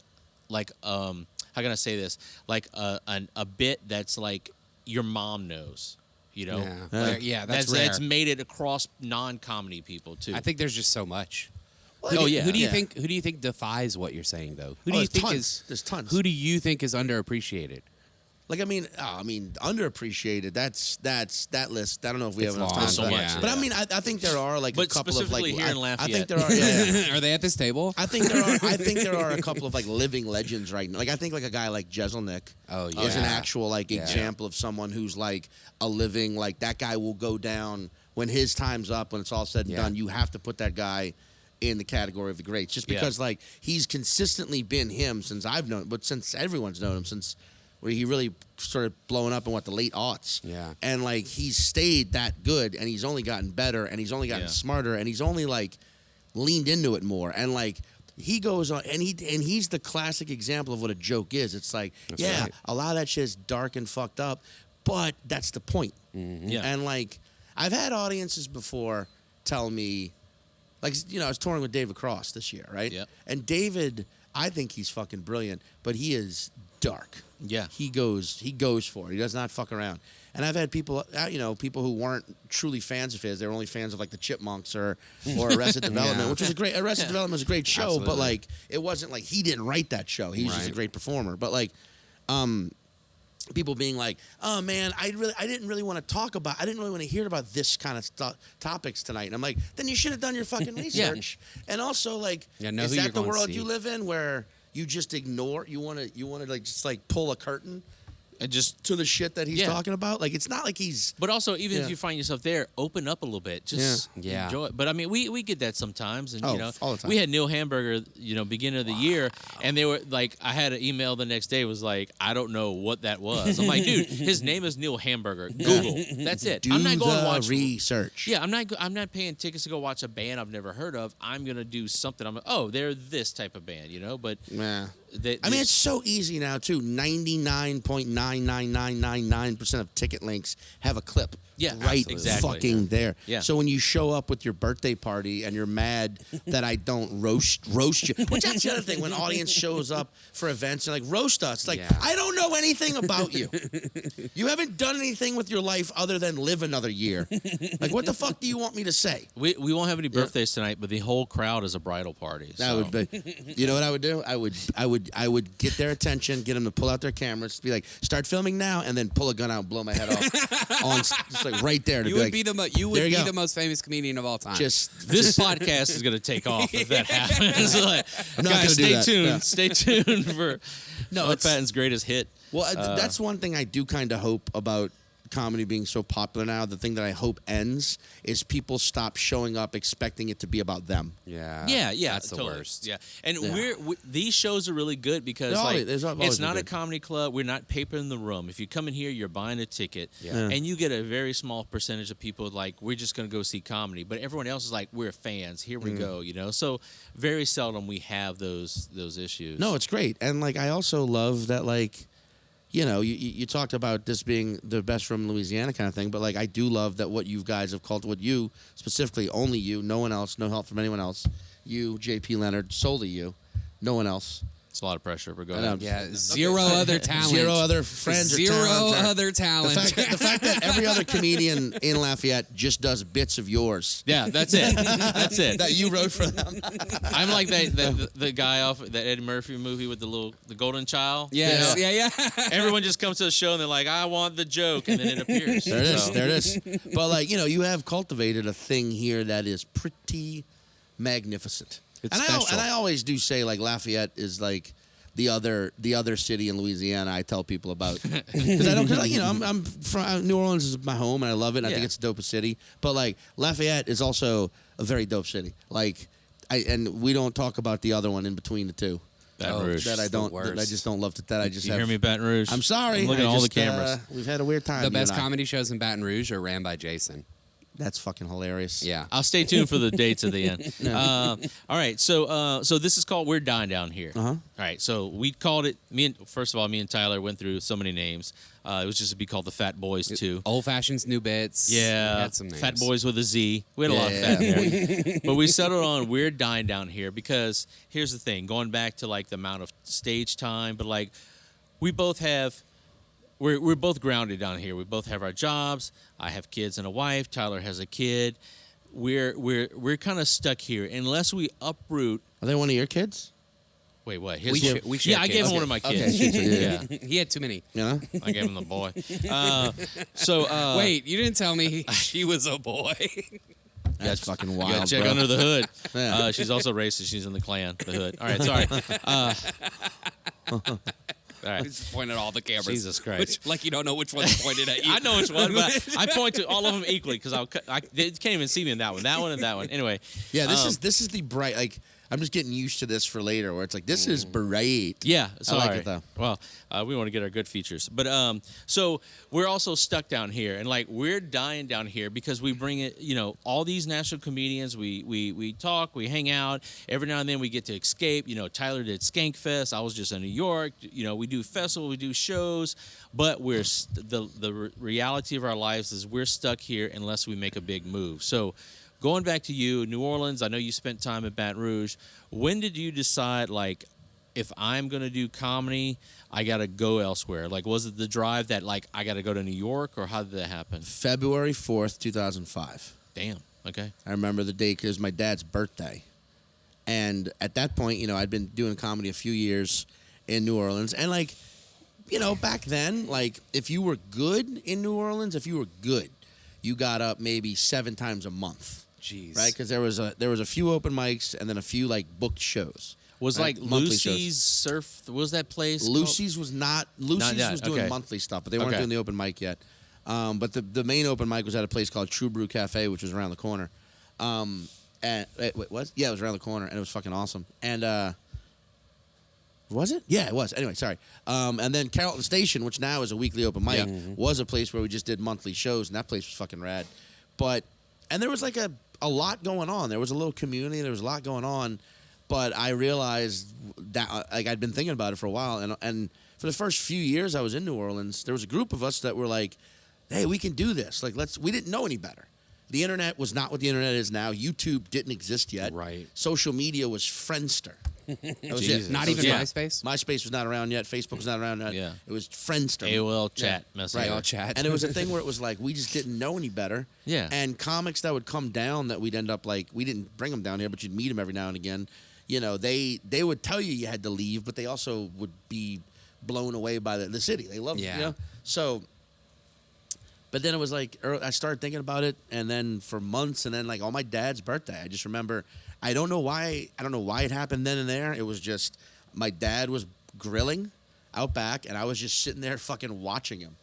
how can I say this, like a bit that's like your mom knows. You know, that's rare. That's made it across non-comedy people too. I think there's just so much. Who do you think defies what you're saying though? Who do you think there's tons. Who do you think is underappreciated? Like, I mean, underappreciated. That's that list. I don't know if we have enough time. So much. But I mean, I think there are like a couple of like. Specifically here in Lafayette. I think there are. Are they at this table? I think there are a couple of like living legends right now. Like I think like a guy like Jeselnik is an actual like example of someone who's like a living, like that guy will go down when his time's up, when it's all said and done. You have to put that guy in the category of the greats, just because like he's consistently been him since I've known, but since everyone's known him since. Where he really started blowing up in the late aughts. Yeah. And like he's stayed that good, and he's only gotten better, and he's only gotten smarter, and he's only like leaned into it more. And like he goes on, and he's the classic example of what a joke is. It's like, a lot of that shit is dark and fucked up, but that's the point. Mm-hmm. Yeah. And like I've had audiences before tell me, like, you know, I was touring with David Cross this year, right? Yeah. And David, I think he's fucking brilliant, but he is dark. Yeah, he goes for it. He does not fuck around. And I've had people, people who weren't truly fans of his. They were only fans of like the Chipmunks or Arrested Development, which was a great. Arrested Development was a great show, absolutely. But like it wasn't like he didn't write that show. He was just a great performer. But like, people being like, "Oh man, I didn't really want to hear about this kind of topics tonight." And I'm like, then you should have done your fucking research. And also like, is that the world you live in where you just ignore? You want to like just like pull a curtain and just to the shit that he's talking about? Like it's not like he's. But also, even if you find yourself there, open up a little bit. Just enjoy it. But I mean, we get that sometimes, and all the time. We had Neil Hamburger, beginning of the year, and they were like, I had an email the next day was like, I don't know what that was. I'm like, dude, his name is Neil Hamburger. Google. That's it. I'm not going to watch research. Yeah, I'm not paying tickets to go watch a band I've never heard of. I'm gonna do something. I'm like, oh, they're this type of band, But I mean, it's so easy now too. 99.99999% of ticket links have a clip. Yeah, right, exactly. Fucking there. Yeah. So when you show up with your birthday party and you're mad that I don't roast you, which that's the other thing. When audience shows up for events and like roast us, like I don't know anything about you. You haven't done anything with your life other than live another year. Like what the fuck do you want me to say? We won't have any birthdays tonight, but the whole crowd is a bridal party. That would be. You know what I would do? I would get their attention, get them to pull out their cameras, be like, start filming now, and then pull a gun out and blow my head off on just like right there. You would be the most famous comedian of all time. This podcast is going to take off if that happens. Like, I'm not going to do that. Stay tuned for Patton's greatest hit. Well, that's one thing I do kind of hope about comedy being so popular now, the thing that I hope ends is people stop showing up expecting it to be about them. Yeah. That's the worst. Yeah, and these shows are really good because it's not a comedy club. We're not paper in the room. If you come in here, you're buying a ticket, and you get a very small percentage of people like, we're just going to go see comedy, but everyone else is like, we're fans. Here we go. So very seldom we have those issues. No, it's great, and like I also love that like. You talked about this being the best room in Louisiana kind of thing, but like I do love that what you guys have called, what you specifically, only you, no one else, no help from anyone else, you, JP Leonard, solely you, no one else. It's a lot of pressure, but go ahead. Yeah, zero other talent. Zero other friends Zero or talent. other talent. The fact that every other comedian in Lafayette just does bits of yours. Yeah, that's it. That's it. That you wrote for them. I'm like the guy off that Eddie Murphy movie with the golden child. Yes. Yeah. Everyone just comes to the show and they're like, I want the joke, and then it appears. There it is. But like, you have cultivated a thing here that is pretty magnificent. It's and special. I always do say like Lafayette is like the other city in Louisiana I tell people about because I'm from New Orleans is my home and I love it and I think it's the dopest city, but like Lafayette is also a very dope city. Like and we don't talk about the other one in between the two. Baton Rouge. That I just don't love that I just you hear me, Baton Rouge? I'm sorry. I'm looking at all the cameras. We've had a weird time. The best comedy shows in Baton Rouge are ran by Jason. That's fucking hilarious. Yeah. I'll stay tuned for the dates at the end. All right. So this is called We're Dying Down Here. Uh-huh. All right. So we called it, me and Tyler went through so many names. It was just to be called the Fat Boys, too. Old Fashions, New Bits. Yeah. We had some names. Fat Boys with a Z. We had a lot of fat there. But we settled on We're Dying Down Here because here's the thing. Going back to like the amount of stage time, but like we both have... We're both grounded down here. We both have our jobs. I have kids and a wife. Tyler has a kid. We're kind of stuck here unless we uproot. Are they one of your kids? Wait, what? We share I gave him one of my kids. Okay. Yeah, He had too many. Yeah. I gave him the boy. Wait, you didn't tell me she was a boy. That's fucking You wild. gotta check bro. under the hood. Yeah. She's also racist. She's in the Klan, the hood. All right, sorry. All right. Just point at all the cameras. Jesus Christ. Like you don't know which one's pointed at you. I know which one, but I point to all of them equally because they can't even see me in that one and that one. Anyway. Yeah, this is the bright. Like I'm just getting used to this for later, where it's like this is bright. Yeah, sorry. I like it though. Well, we want to get our good features, but so we're also stuck down here, and like we're dying down here because we bring it. All these national comedians. We talk, we hang out. Every now and then we get to escape. Tyler did Skank Fest. I was just in New York. We do festivals, we do shows, but we're the reality of our lives is we're stuck here unless we make a big move. So. Going back to you, New Orleans, I know you spent time at Baton Rouge. When did you decide, like, if I'm going to do comedy, I got to go elsewhere? Like, was it the drive that, like, I got to go to New York, or how did that happen? February 4th, 2005. Damn, okay. I remember the day because it was my dad's birthday. And at that point, I'd been doing comedy a few years in New Orleans. And, like, back then, like, if you were good in New Orleans, you got up maybe 7 times a month. Jeez. Right? Because there was a few open mics and then a few like booked shows. Was right? like Monthly Lucy's shows. Surf? What was that place? Lucy's was not. Lucy's was doing monthly stuff, but they weren't doing the open mic yet. But the main open mic was at a place called True Brew Cafe, which was around the corner. And it was around the corner, and it was fucking awesome. And was it? Yeah, it was. Anyway, sorry. And then Carrollton Station, which now is a weekly open mic, was a place where we just did monthly shows, and that place was fucking rad. And there was like a lot going on. There was a little community. There was a lot going on. But I realized that I'd been thinking about it for a while. And for the first few years I was in New Orleans, there was a group of us that were like, hey, we can do this. Like, we didn't know any better. The internet was not what the internet is now. YouTube didn't exist yet. Right. Social media was Friendster. That was it. Not even MySpace? MySpace was not around yet. Facebook was not around yet. Yeah. It was Friendster. AOL chat message. Right. AOL chat. And it was a thing where it was like we just didn't know any better. Yeah. And comics that would come down that we'd end up like, we didn't bring them down here, but you'd meet them every now and again. They would tell you had to leave, but they also would be blown away by the city. They loved it. So, but then it was like, I started thinking about it, and then for months, and then like on my dad's birthday, I just remember, I don't know why it happened then and there. It was just, my dad was grilling out back, and I was just sitting there fucking watching him.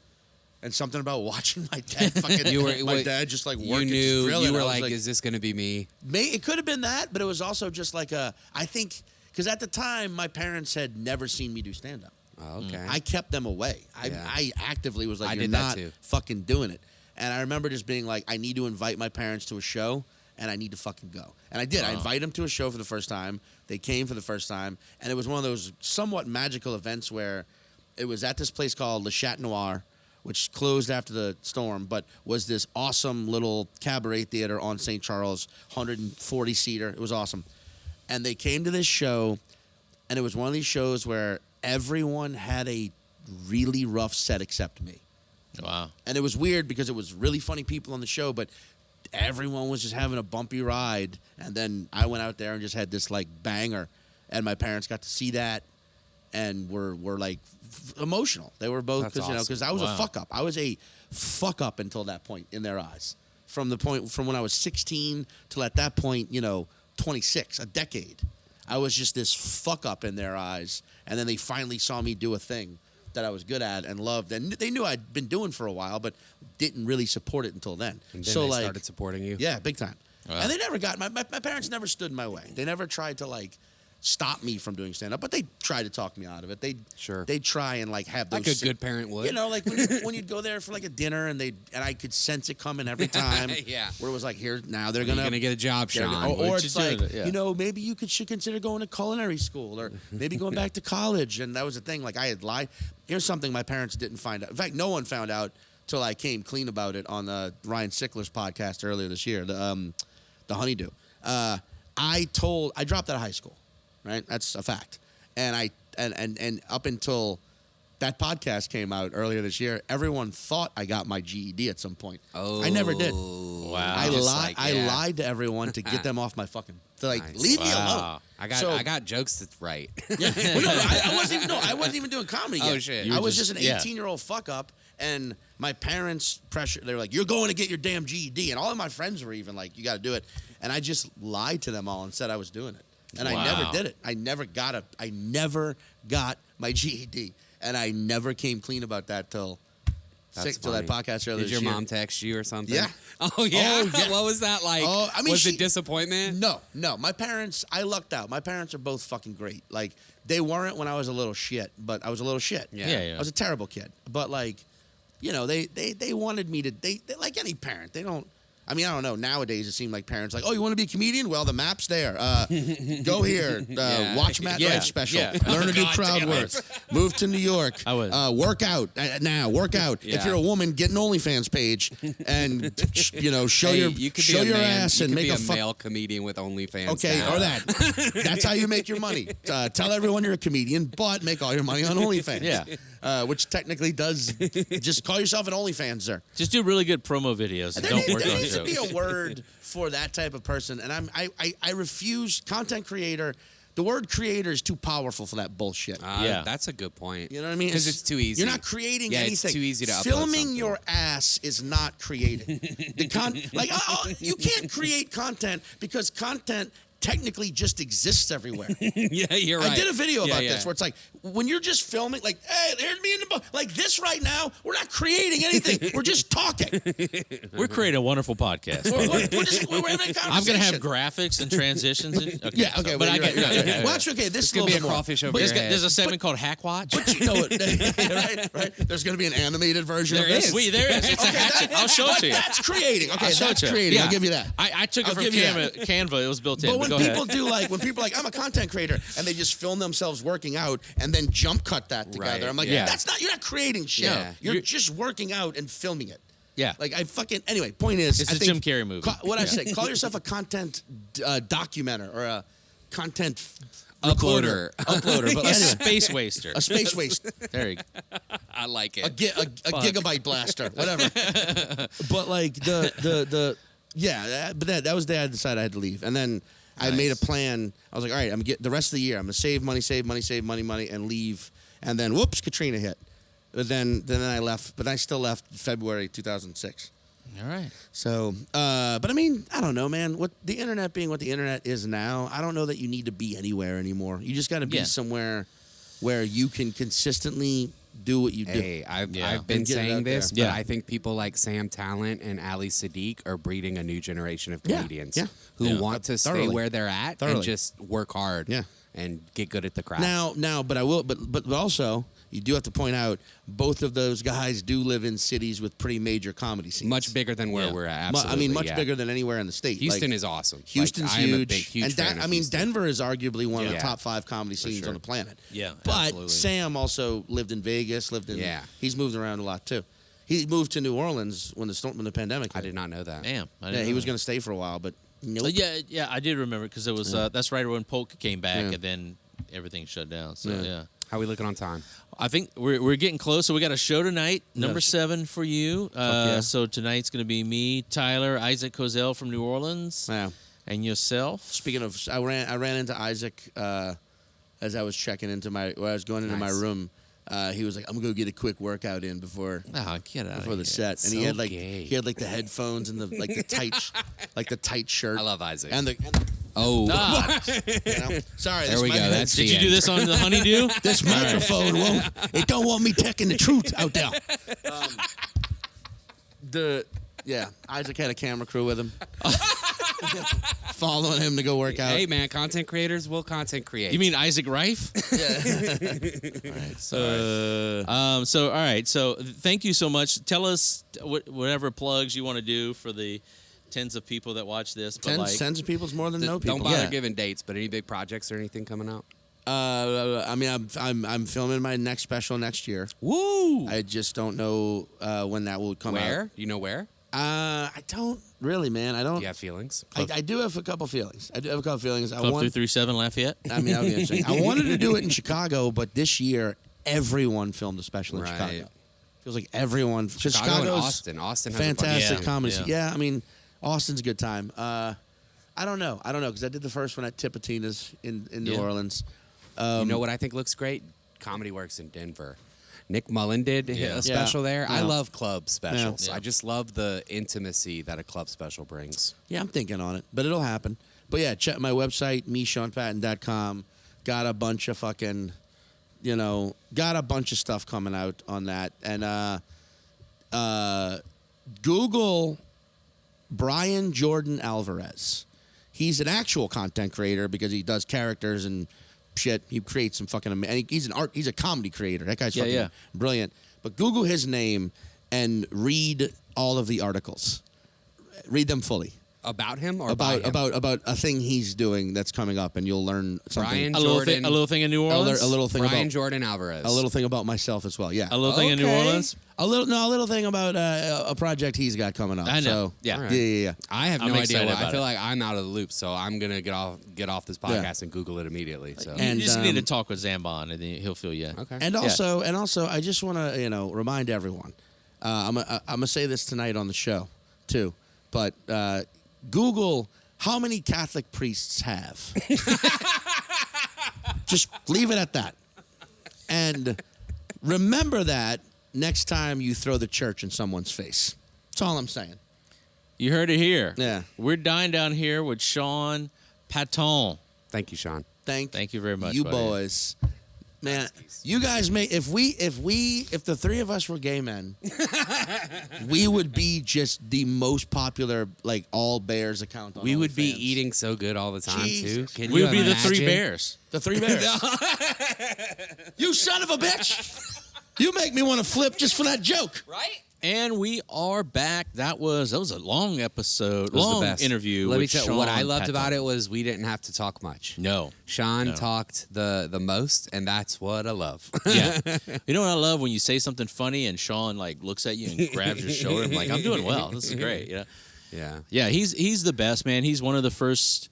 and something about watching my dad fucking my dad just like working. You were like, is this gonna be me? It could have been that, but it was also just like I think because at the time my parents had never seen me do stand up. Oh, okay. I kept them away. I actively was like, you're not fucking doing it. And I remember just being like, I need to invite my parents to a show, and I need to fucking go. And I did. I invited them to a show for the first time. They came for the first time, and it was one of those somewhat magical events where it was at this place called Le Chat Noir, which closed after the storm, but was this awesome little cabaret theater on St. Charles, 140-seater. It was awesome. And they came to this show, and it was one of these shows where everyone had a really rough set except me. Wow. And it was weird because it was really funny people on the show, but everyone was just having a bumpy ride. And then I went out there and just had this like banger, and my parents got to see that and were like emotional. They were both because I was a fuck up. I was a fuck up until that point in their eyes. From when I was 16 till at that point, 26, a decade. I was just this fuck up in their eyes, and then they finally saw me do a thing that I was good at and loved, and they knew I'd been doing for a while, but didn't really support it until then. And then they started supporting you? Yeah, big time. Wow. And they never got, my parents never stood in my way. They never tried to, like, stop me from doing stand-up, but they tried to talk me out of it. They'd try and, like, have those... Like a good parent would. Like, when you'd go there for, like, a dinner, and I could sense it coming every time. Yeah. Where it was like, here, now they're going to... You're going to get a job, Sean. Or it's like, maybe you should consider going to culinary school, or maybe going back to college. And that was the thing. Like, I had lied. Here's something my parents didn't find out. In fact, no one found out till I came clean about it on Ryan Sickler's podcast earlier this year, the Honeydew. I dropped out of high school. Right, that's a fact, and and up until that podcast came out earlier this year, everyone thought I got my GED at some point. Oh, I never did. Wow! I lied to everyone to get them off my fucking. Nice. Leave me alone. I got jokes that's right. Yeah. Well, I wasn't even doing comedy yet. Oh shit! I was just an 18-year-old fuck up, and my parents pressure. They were like, "You're going to get your damn GED," and all of my friends were even like, "You got to do it," and I just lied to them all and said I was doing it. And I never did it. I never got my GED, and I never came clean about that till that podcast earlier. Did your mom text you or something? Yeah. Oh yeah. What was that like? Was it disappointment? No. My parents, I lucked out. My parents are both fucking great. Like they weren't when I was a little shit, but I was a little shit. Yeah. I was a terrible kid, but like, they wanted me to. They like any parent. They don't. I mean, I don't know. Nowadays, it seems like parents like, oh, you want to be a comedian? Well, the map's there. Go here. Watch Matt Rife's special. Yeah. Learn to do crowd work. Move to New York. I would. Work out now. Work out. Yeah. If you're a woman, get an OnlyFans page and show your ass and make a male comedian with OnlyFans. Okay, now. Or that. That's how you make your money. Tell everyone you're a comedian, but make all your money on OnlyFans. Yeah. Which technically does just call yourself an OnlyFans, sir. Just do really good promo videos and don't work on jokes. There needs to be a word for that type of person, and I refuse content creator. The word creator is too powerful for that bullshit. That's a good point. You know what I mean? Because it's too easy. You're not creating anything. It's too easy to upload Filming something. your ass is not creating. You can't create content because content technically just exists everywhere. Yeah, you're right. I did a video about this where it's like, when you're just filming, like, hey, here's me in the book. Like this right now, we're not creating anything. We're just talking. We're creating a wonderful podcast. We're having a conversation. I'm going to have graphics and transitions. Okay. But I get it. Well, actually, okay, this is going to be a crawfish over your head. There's a segment called Hack Watch. But you know it. right? There's going to be an animated version of this. There is. It's a hatchet. I'll show it to you. That's creating. Okay, that's creating. I'll give you that. I took it from Canva. It was built in. But when people do when people are like, I'm a content creator, and they just film themselves working out and then jump cut that together. Right. I'm like, that's not, you're not creating shit. Yeah. You're just working out and filming it. Yeah. Like anyway, point is. It's a Jim Carrey movie. What I say, call yourself a content documenter or a content uploader. But anyway. Space waster. A space waster. There you go. I like it. A gigabyte blaster, whatever. But like but that was the day I decided I had to leave. And then I made a plan. I was like, all right, I'm gonna get the rest of the year. I'm gonna save money, and leave. And then, whoops, Katrina hit. But then I left. But I still left February 2006. All right. So, but I mean, I don't know, man. What the internet being what the internet is now, I don't know that you need to be anywhere anymore. You just got to be somewhere where you can consistently do what you do. Hey, I've been And get it saying out this, there. but I think people like Sam Talent and Ali Sadiq are breeding a new generation of comedians who want to stay where they're at and just work hard and get good at the craft. Now, but I will, but also, you do have to point out both of those guys do live in cities with pretty major comedy scenes. Much bigger than where we're at. Absolutely, much bigger than anywhere in the state. Houston is awesome. Houston's I am huge. a big, huge fan of Houston. Denver is arguably one of the top 5 comedy scenes on the planet. Yeah, but absolutely. Sam also lived in Vegas. He's moved around a lot too. He moved to New Orleans when the pandemic hit. I did not know that. Damn. He was going to stay for a while, but nope. Yeah, I did remember because it was that's right when Polk came back and then everything shut down. So yeah. How are we looking on time? I think we're getting close. So we got a show tonight, number 7 for you. So tonight's going to be me, Tyler, Isaac Cozell from New Orleans, and yourself. Speaking of, I ran into Isaac as I was checking into my my room. He was like, "I'm gonna go get a quick workout in before the set," and he had the headphones and the tight shirt. I love Isaac. And the sorry, there we go. Did you do this on the Honeydew? This microphone don't want me taking the truth out there. Isaac had a camera crew with him, following him to go work out. Hey man, content creators will content create. You mean Isaac Rife? All right. So thank you so much. Tell us whatever plugs you want to do for the tens of people that watch this. Tens of people's more than no people. Don't bother giving dates, but any big projects or anything coming out? I'm filming my next special next year. Woo! I just don't know when that will come out. Where? You know where? I don't really, man. I don't. Do you have feelings? I do have a couple feelings. Club 337 Lafayette. I mean, that would be interesting. I wanted to do it in Chicago, but this year everyone filmed a special in Chicago. Feels like everyone. Chicago and Austin. Austin has fantastic comedy. Yeah. I mean, Austin's a good time. I don't know because I did the first one at Tipitina's in New Orleans. You know what I think looks great? Comedy Works in Denver. Nick Mullen did a special there. I love club specials. I just love the intimacy that a club special brings. Yeah, I'm thinking on it, but it'll happen. But yeah, check my website, MeSeanPatton.com. Got a bunch of fucking, got a bunch of stuff coming out on that. And Google Brian Jordan Alvarez. He's an actual content creator because he does characters and shit. He creates some fucking amazing. He's a comedy creator. That guy's fucking brilliant. But Google his name and read all of the articles. Read them fully. About him or about a thing he's doing that's coming up, and you'll learn something. Brian Jordan, a little thing in New Orleans. A little thing Brian about Jordan Alvarez. A little thing about myself as well. Yeah. A little thing in New Orleans. A little thing about a project he's got coming up. I know. So, yeah. Right. Yeah. I have no I'm idea. excited I feel about like I'm out of the loop, so I'm gonna get off this podcast and Google it immediately. So You just need to talk with Zambon, and then he'll fill you in. okay. And also, I just want to remind everyone. I'm gonna say this tonight on the show too, but Google how many Catholic priests have. Just leave it at that, and remember that next time you throw the church in someone's face. That's all I'm saying. You heard it here. Yeah. We're dying down here with Sean Patton. Thank you, Sean. Thank you very much, you buddy. boys. Man, you guys may if the three of us were gay men, we would be just the most popular all Bears account on We would be OnlyFans. eating so good all the time Jesus. too. Can We you would be the Three imagine? Bears. The Three Bears. You son of a bitch! You make me want to flip just for that joke. Right? And we are back. That was a long episode, It was long the best. interview. Let me with tell you, Sean what I loved Patton. about it was we didn't have to talk much. No. Sean talked the most, and that's what I love. Yeah. You know what I love? When you say something funny and Sean looks at you and grabs your shoulder. I'm like, I'm doing well. This is great. Yeah. Yeah, he's the best, man. He's one of the first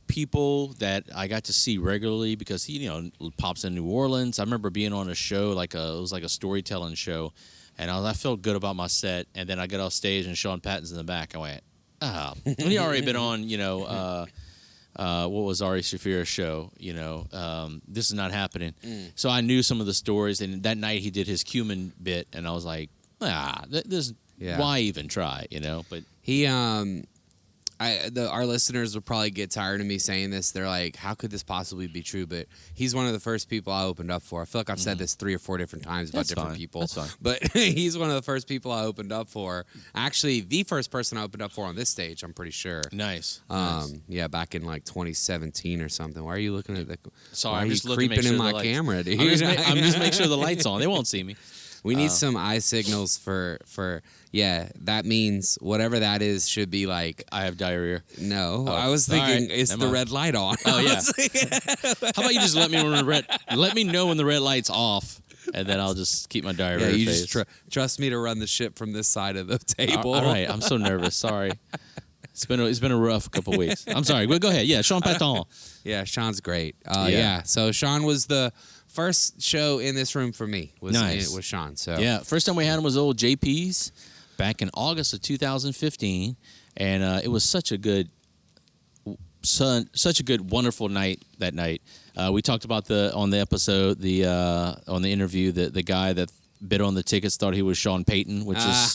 people that I got to see regularly because he pops in New Orleans. I remember being on a show it was like a storytelling show, and I felt good about my set. And then I got off stage and Sean Patton's in the back. I went, and he already been on what was Ari Shaffir's show? This is not happening. So I knew some of the stories, and that night he did his cumin bit, and I was like, why even try? But He our listeners will probably get tired of me saying this. They're like, how could this possibly be true? But he's one of the first people I opened up for. I feel like I've said this 3 or 4 different times about different people. That's fine. But he's one of the first people I opened up for. Actually, the first person I opened up for on this stage, I'm pretty sure. Nice. Yeah, back in like 2017 or something. Why are you looking at the? Sorry, I'm just creeping in my camera, dude. I'm just making sure the light's on. They won't see me. We need some eye signals for that means whatever that is should be like I have diarrhea. No, I was thinking it's the red light on. Oh yeah. How about you just let me know when the red light's off, and then I'll just keep my diarrhea. Yeah, you face. just trust me to run the ship from this side of the table. All right, I'm so nervous. Sorry. It's been a rough couple weeks. I'm sorry. Well, go ahead. Yeah, Sean Patton. Yeah, Sean's great. Yeah. So Sean was the first show in this room for me. Was Sean. So yeah, first time we had him was old JP's back in August of 2015, and it was such a good, wonderful night that night. We talked about on the episode, on the interview, the guy that bid on the tickets thought he was Sean Patton, which is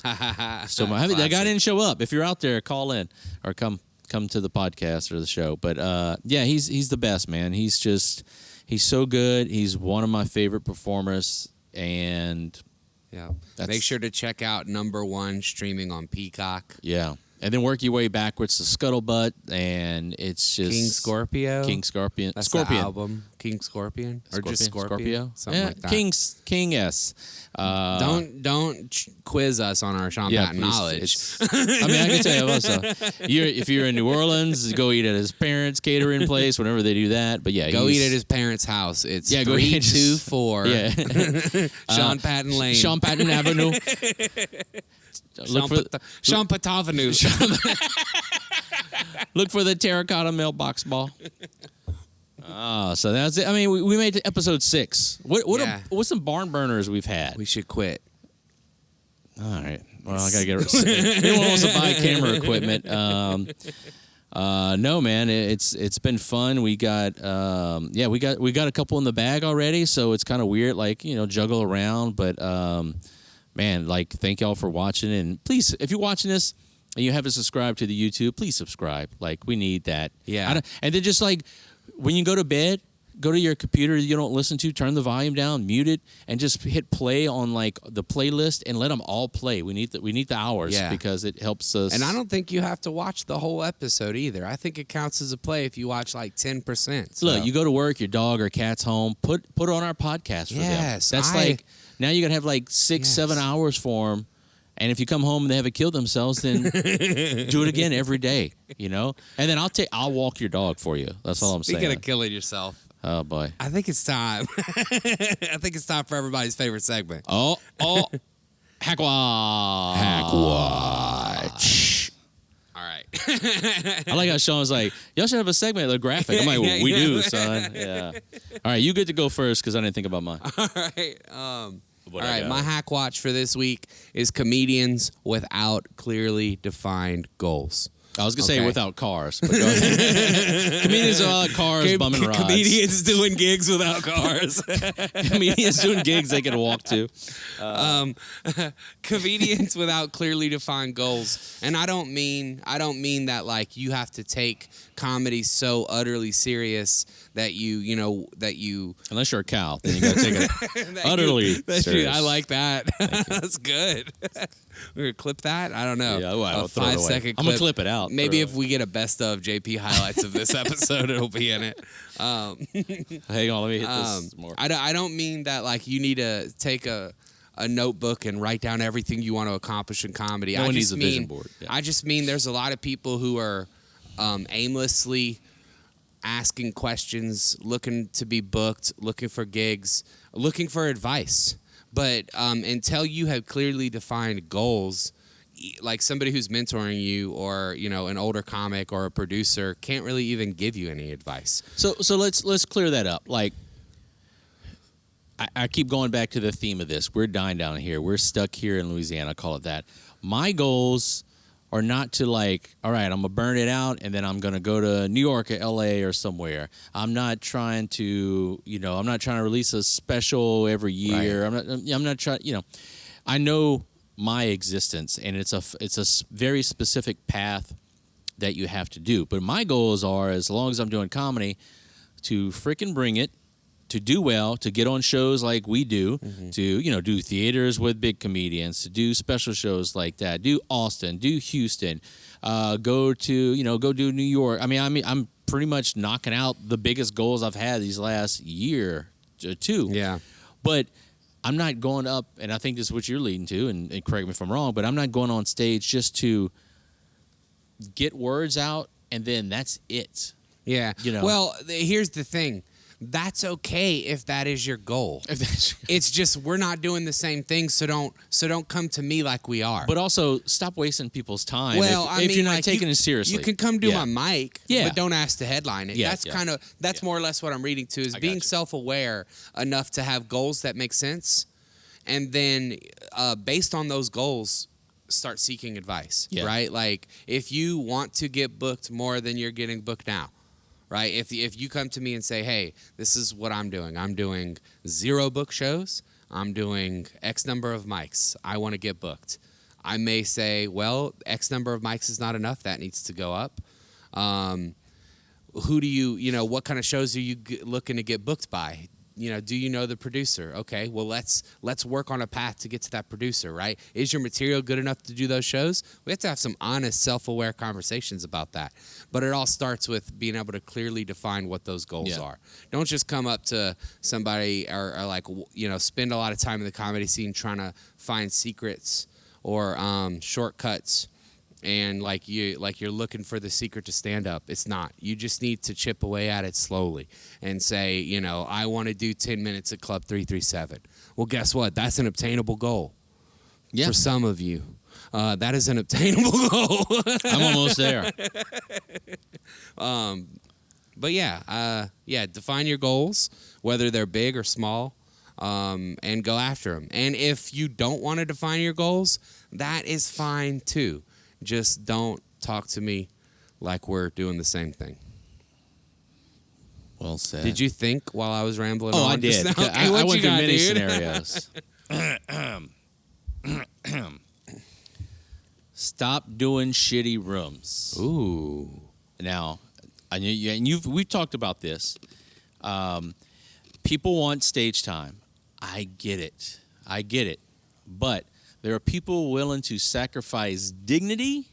so much. That guy didn't show up. If you're out there, call in or come to the podcast or the show. But yeah, he's the best, man. He's so good. He's one of my favorite performers, and yeah, make sure to check out #1 streaming on Peacock. Yeah, and then work your way backwards to Scuttlebutt, and it's just King Scorpion. That's Scorpion. The album King Scorpion or just Scorpio, something like that. King S. Don't quiz us on our Sean Patton knowledge. I mean, I can tell you also. If you're in New Orleans, go eat at his parents' catering place whenever they do that. But yeah, go eat at his parents' house. It's 324 Sean Patton Lane, Sean Patton Avenue. Sean Patton Avenue. Look for the terracotta mailbox ball. So that's it. I mean, we made it to episode 6. What's some barn burners we've had? We should quit. All right. Well, I gotta get it. Anyone wants to buy camera equipment? No, man. It's been fun. We got we got a couple in the bag already. So it's kind of weird, like juggle around. But man, like thank y'all for watching. And please, if you're watching this and you haven't subscribed to the YouTube, please subscribe. Like we need that. Yeah. And then just like. When you go to bed, go to your computer you don't listen to, turn the volume down, mute it, and just hit play on like the playlist and let them all play. We need the hours because it helps us. And I don't think you have to watch the whole episode either. I think it counts as a play if you watch like 10%. So. Look, you go to work, your dog or cat's home, put on our podcast for them. That's like now you're gonna have like 6-7 hours for them. And if you come home and they haven't killed themselves, then do it again every day, And then I'll walk your dog for you. That's all I'm saying. Speaking of killing yourself. Oh, boy. I think it's time. I think it's time for everybody's favorite segment. Oh. Hack Watch. All right. I like how Sean's like, y'all should have a segment, a graphic. I'm like, well, we do, son. Yeah. All right, you get to go first because I didn't think about mine. All right. All right, my hack watch for this week is comedians without clearly defined goals. I was going to say without cars, but go ahead. Comedians without cars, bumming rides. Comedians doing gigs without cars. Comedians doing gigs they can walk to. Comedians without clearly defined goals. And I don't mean that like you have to take comedy so utterly serious that you unless you're a cow, then you got to take it utterly serious. I like that. That's good. We're going to clip that? I don't know. Yeah, well, a 5-second clip. I'm going to clip it out. Maybe if we get a best of JP highlights of this episode, it'll be in it. Hang on, let me hit this more. I don't mean that like you need to take a notebook and write down everything you want to accomplish in comedy. No one needs a vision board. Yeah. I just mean there's a lot of people who are aimlessly asking questions, looking to be booked, looking for gigs, looking for advice. But until you have clearly defined goals, like somebody who's mentoring you or, an older comic or a producer can't really even give you any advice. So let's clear that up. Like, I keep going back to the theme of this. We're dying down here. We're stuck here in Louisiana. Call it that. My goals are not to like, all right, I'm going to burn it out and then I'm going to go to New York or LA or somewhere. I'm not trying to, I'm not trying to release a special every year. Right. I'm not trying, I know my existence and it's a very specific path that you have to do. But my goals are, as long as I'm doing comedy, to freaking bring it, to do well, to get on shows like we do, to, do theaters with big comedians, to do special shows like that, do Austin, do Houston, go do New York. I mean, I'm pretty much knocking out the biggest goals I've had these last year or two. Yeah. But I'm not going up, and I think this is what you're leading to, and correct me if I'm wrong, but I'm not going on stage just to get words out, and then that's it. Yeah. Well, here's the thing. That's okay if that is your goal. It's just we're not doing the same thing, so don't come to me like we are. But also, stop wasting people's time. Well, if you're not taking it seriously, you can come do my mic, but don't ask to headline it. Yeah, that's more or less what I'm reading to, is being self-aware enough to have goals that make sense, and then based on those goals, start seeking advice. Yeah. Right? Like if you want to get booked more than you're getting booked now. Right? If you come to me and say, hey, this is what I'm doing 0 book shows, I'm doing X number of mics, I want to get booked. I may say, well, X number of mics is not enough, that needs to go up. Who do what kind of shows are you looking to get booked by? Do you know the producer? Okay, well, let's work on a path to get to that producer, right? Is your material good enough to do those shows? We have to have some honest, self-aware conversations about that. But it all starts with being able to clearly define what those goals are. Don't just come up to somebody or spend a lot of time in the comedy scene trying to find secrets or shortcuts. And you're looking for the secret to stand up. It's not. You just need to chip away at it slowly and say, I want to do 10 minutes at Club 337. Well, guess what? That's an obtainable goal for some of you. That is an obtainable goal. I'm almost there. But define your goals, whether they're big or small, and go after them. And if you don't want to define your goals, that is fine too. Just don't talk to me like we're doing the same thing. Well said. Did you think while I was rambling on? I did. Okay, I went through many dude? scenarios. Stop doing shitty rooms. Ooh. Now, we've talked about this. People want stage time. I get it. But there are people willing to sacrifice dignity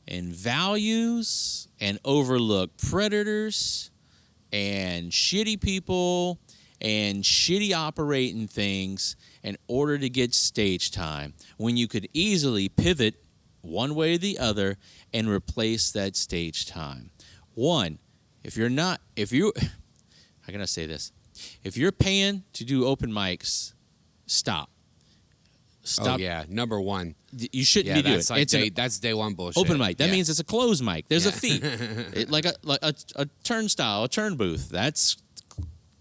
and values and overlook predators and shitty people and shitty operating things in order to get stage time, when you could easily pivot one way or the other and replace that stage time. One, how can I say this? If you're paying to do open mics, stop. Oh, yeah. Number one. You shouldn't be doing it. That's day one bullshit. Open mic. That means it's a closed mic. There's a fee. like a turnstile, a turn booth. That's,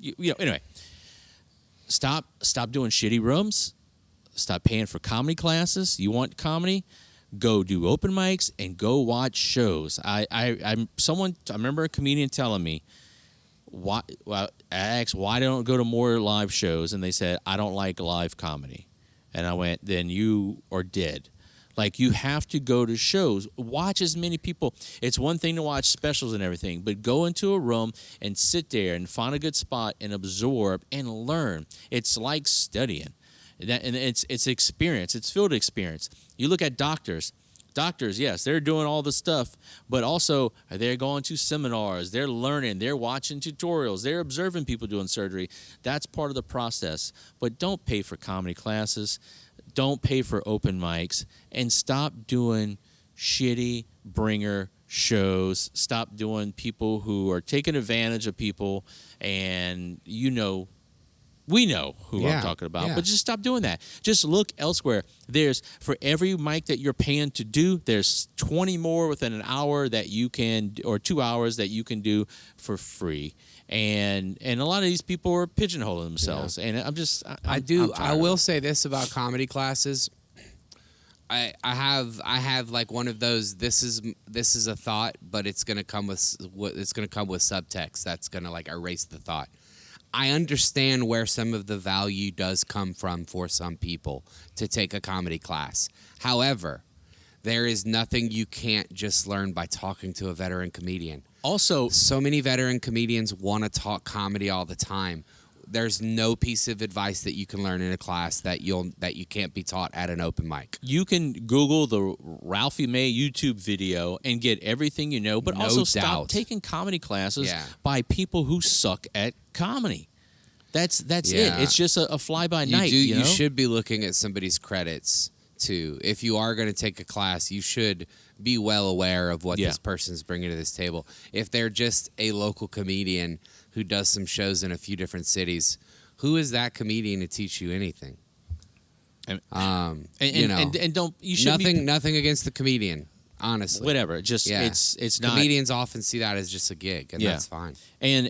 anyway. Stop doing shitty rooms. Stop paying for comedy classes. You want comedy? Go do open mics and go watch shows. I remember a comedian telling me, I asked, why don't I go to more live shows? And they said, I don't like live comedy. And I went, then you are dead. Like, you have to go to shows. Watch as many people. It's one thing to watch specials and everything, but go into a room and sit there and find a good spot and absorb and learn. It's like studying. And it's experience. It's field experience. You look at doctors. Doctors, yes, they're doing all the stuff, but also they're going to seminars, they're learning, they're watching tutorials, they're observing people doing surgery. That's part of the process. But don't pay for comedy classes, don't pay for open mics, and stop doing shitty bringer shows. Stop doing people who are taking advantage of people, and we know who I'm talking about, but just stop doing that. Just look elsewhere. For every mic that you're paying to do, there's 20 more within an hour that you can, or 2 hours that you can do for free. And a lot of these people are pigeonholing themselves. Yeah. And I will say this about comedy classes. I have like one of those. This is a thought, but it's gonna come with subtext that's gonna like erase the thought. I understand where some of the value does come from for some people to take a comedy class. However, there is nothing you can't just learn by talking to a veteran comedian. Also, so many veteran comedians want to talk comedy all the time. There's no piece of advice that you can learn in a class that you can't be taught at an open mic. You can Google the Ralphie May YouTube video and get everything you know, but also stop taking comedy classes by people who suck at comedy. That's it. It's just a fly-by-night. You should be looking at somebody's credits, too. If you are going to take a class, you should be well aware of what this person's bringing to this table. If they're just a local comedian who does some shows in a few different cities, who is that comedian to teach you anything? And nothing against the comedian, honestly. Whatever. It's not. Comedians often see that as just a gig, and that's fine. And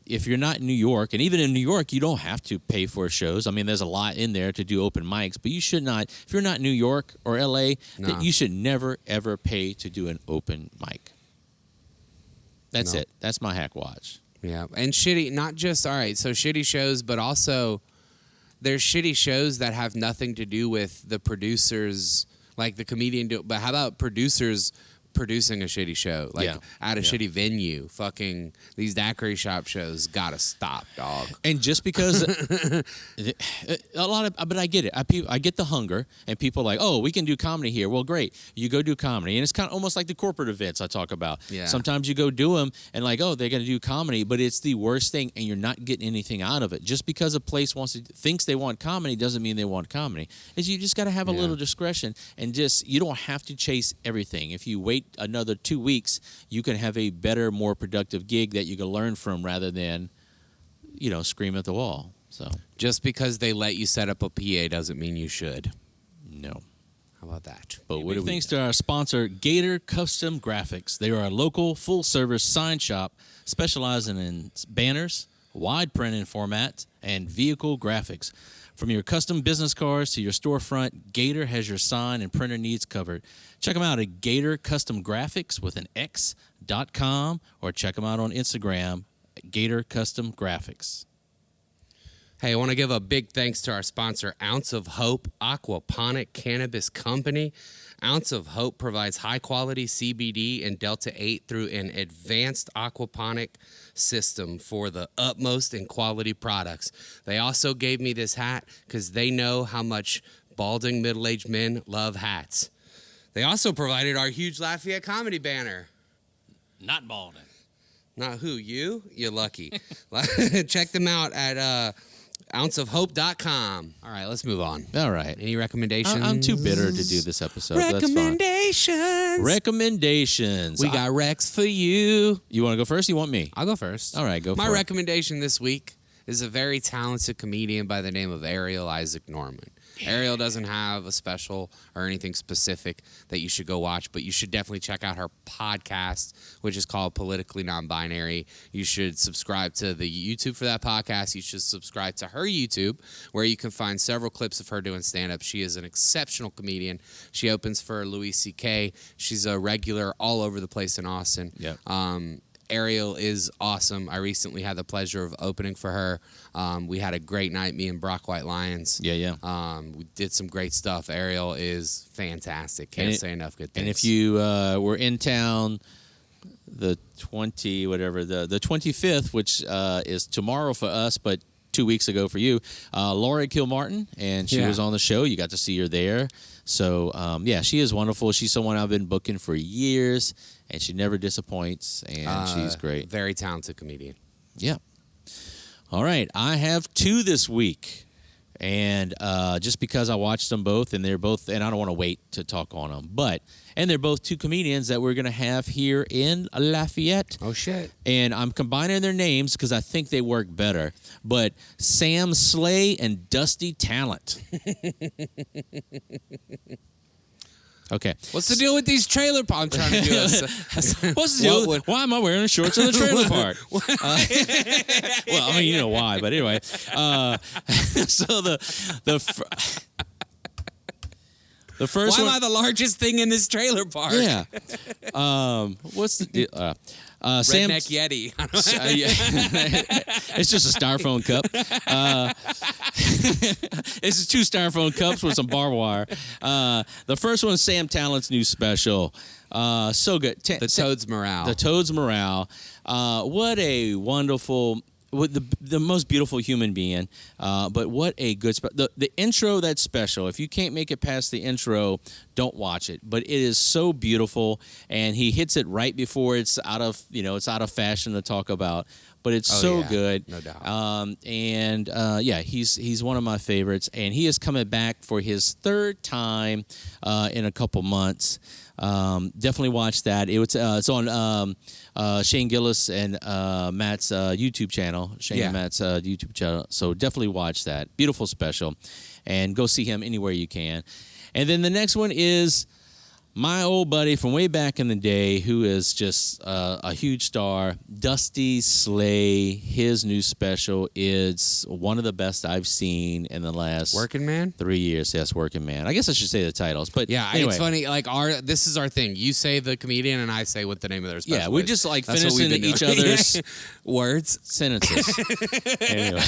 if you're not in New York, and even in New York, you don't have to pay for shows. I mean, there's a lot in there to do open mics, but you should not. If you're not in New York or LA, that you should never ever pay to do an open mic. That's it. That's my hack watch. Yeah, and shitty, not just, all right, so shitty shows, but also there's shitty shows that have nothing to do with the producers, like the comedian, but how about producers producing a shitty show, like at a shitty venue? Fucking these daiquiri shop shows gotta stop, dog. And just because but I get it. I get the hunger, and people are like, oh, we can do comedy here. Well, great, you go do comedy, and it's kind of almost like the corporate events I talk about. Yeah. Sometimes you go do them, and like, oh, they're gonna do comedy, but it's the worst thing, and you're not getting anything out of it. Just because a place thinks they want comedy doesn't mean they want comedy. You just got to have a little discretion, and you don't have to chase everything. If you wait another 2 weeks, you can have a better, more productive gig that you can learn from rather than, scream at the wall. So just because they let you set up a PA doesn't mean you should. No. How about that? But thanks to our sponsor, Gator Custom Graphics. They are a local, full-service sign shop specializing in banners, wide printing format, and vehicle graphics. From your custom business cards to your storefront, Gator has your sign and printer needs covered. Check them out at Gator Custom Graphics with an X.com, or check them out on Instagram at Gator Custom Graphics. Hey, I want to give a big thanks to our sponsor, Ounce of Hope Aquaponic Cannabis Company. Ounce of Hope provides high-quality CBD and Delta-8 through an advanced aquaponic system for the utmost in quality products. They also gave me this hat because they know how much balding middle-aged men love hats. They also provided our huge Lafayette comedy banner. Not balding. Not who? You? You're lucky. Check them out at ounceofhope.com. All right, let's move on. All right. Any recommendations? I'm too bitter to do this episode. Recommendations. Recommendations. We got Rex for you. You want to go first? Or you want me? I'll go first. All right, go for it. My recommendation this week is a very talented comedian by the name of Ariel Isaac Norman. Ariel doesn't have a special or anything specific that you should go watch, but you should definitely check out her podcast, which is called Politically Non-Binary. You should subscribe to the YouTube for that podcast. You should subscribe to her YouTube, where you can find several clips of her doing stand-up. She is an exceptional comedian. She opens for Louis C.K. She's a regular all over the place in Austin. Yep. Ariel is awesome. I recently had the pleasure of opening for her. We had a great night, me and Brock White Lions. Yeah. We did some great stuff. Ariel is fantastic. Can't say enough good things. And if you were in town the 25th, which is tomorrow for us, but 2 weeks ago for you, Laura Kilmartin, and she was on the show. You got to see her there. So, she is wonderful. She's someone I've been booking for years, and she never disappoints, and she's great. Very talented comedian. Yeah. All right. I have two this week, and just because I watched them both, and they're both, and I don't want to wait to talk on them, and they're both two comedians that we're going to have here in Lafayette. Oh, shit. And I'm combining their names because I think they work better. But Sam Slay and Dusty Talent. Okay. What's the deal with these trailer parks? I'm trying to do What's the deal? Why am I wearing shorts in the trailer park? Well, I mean, you know why, but anyway. So the first Why one. am I the largest thing in this trailer park? Yeah. What's the deal? Redneck Yeti. It's just a styrofoam cup. It's 2 styrofoam cups with some barbed wire. The first one is Sam Tallent's new special. So good. The Toad's Morale. The Toad's Morale. What a wonderful... the most beautiful human being, but what a good the intro of that special. If you can't make it past the intro, don't watch it. But it is so beautiful, and he hits it right before it's out of fashion to talk about. But it's good, no doubt. He's one of my favorites, and he is coming back for his 3rd time in a couple months. Definitely watch that. It's on Shane Gillis and Matt's YouTube channel. And Matt's YouTube channel. So definitely watch that. Beautiful special, and go see him anywhere you can. And then the next one is my old buddy from way back in the day, who is just a huge star, Dusty Slay. His new special is one of the best I've seen in the last Working Man? 3 years. Yes, Working Man. I guess I should say the titles, but yeah, anyway. It's funny. Like this is our thing. You say the comedian, and I say what the name of their special. Yeah, we just like finishing each other's words, sentences. Anyway.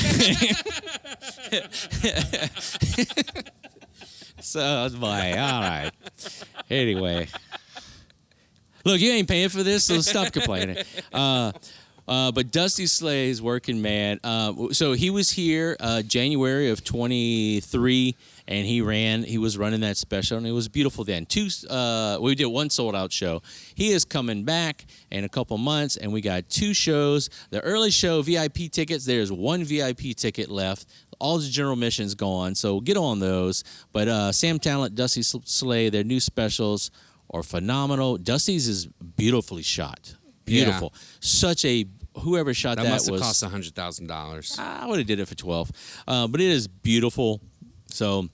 So it's my all right. Anyway, look, you ain't paying for this, so stop complaining. But Dusty Slay's Working Man. So he was here January of 23, and he was running that special, and it was beautiful then. We did 1 sold-out show. He is coming back in a couple months, and we got 2 shows. The early show VIP tickets, there's 1 VIP ticket left. All the general admission's gone, so get on those. But Sam Tallent, Dusty Slay, their new specials are phenomenal. Dusty's is beautifully shot. Beautiful. Yeah. Whoever shot that must have was... cost $100,000. I would have did it for 12. But it is beautiful. So,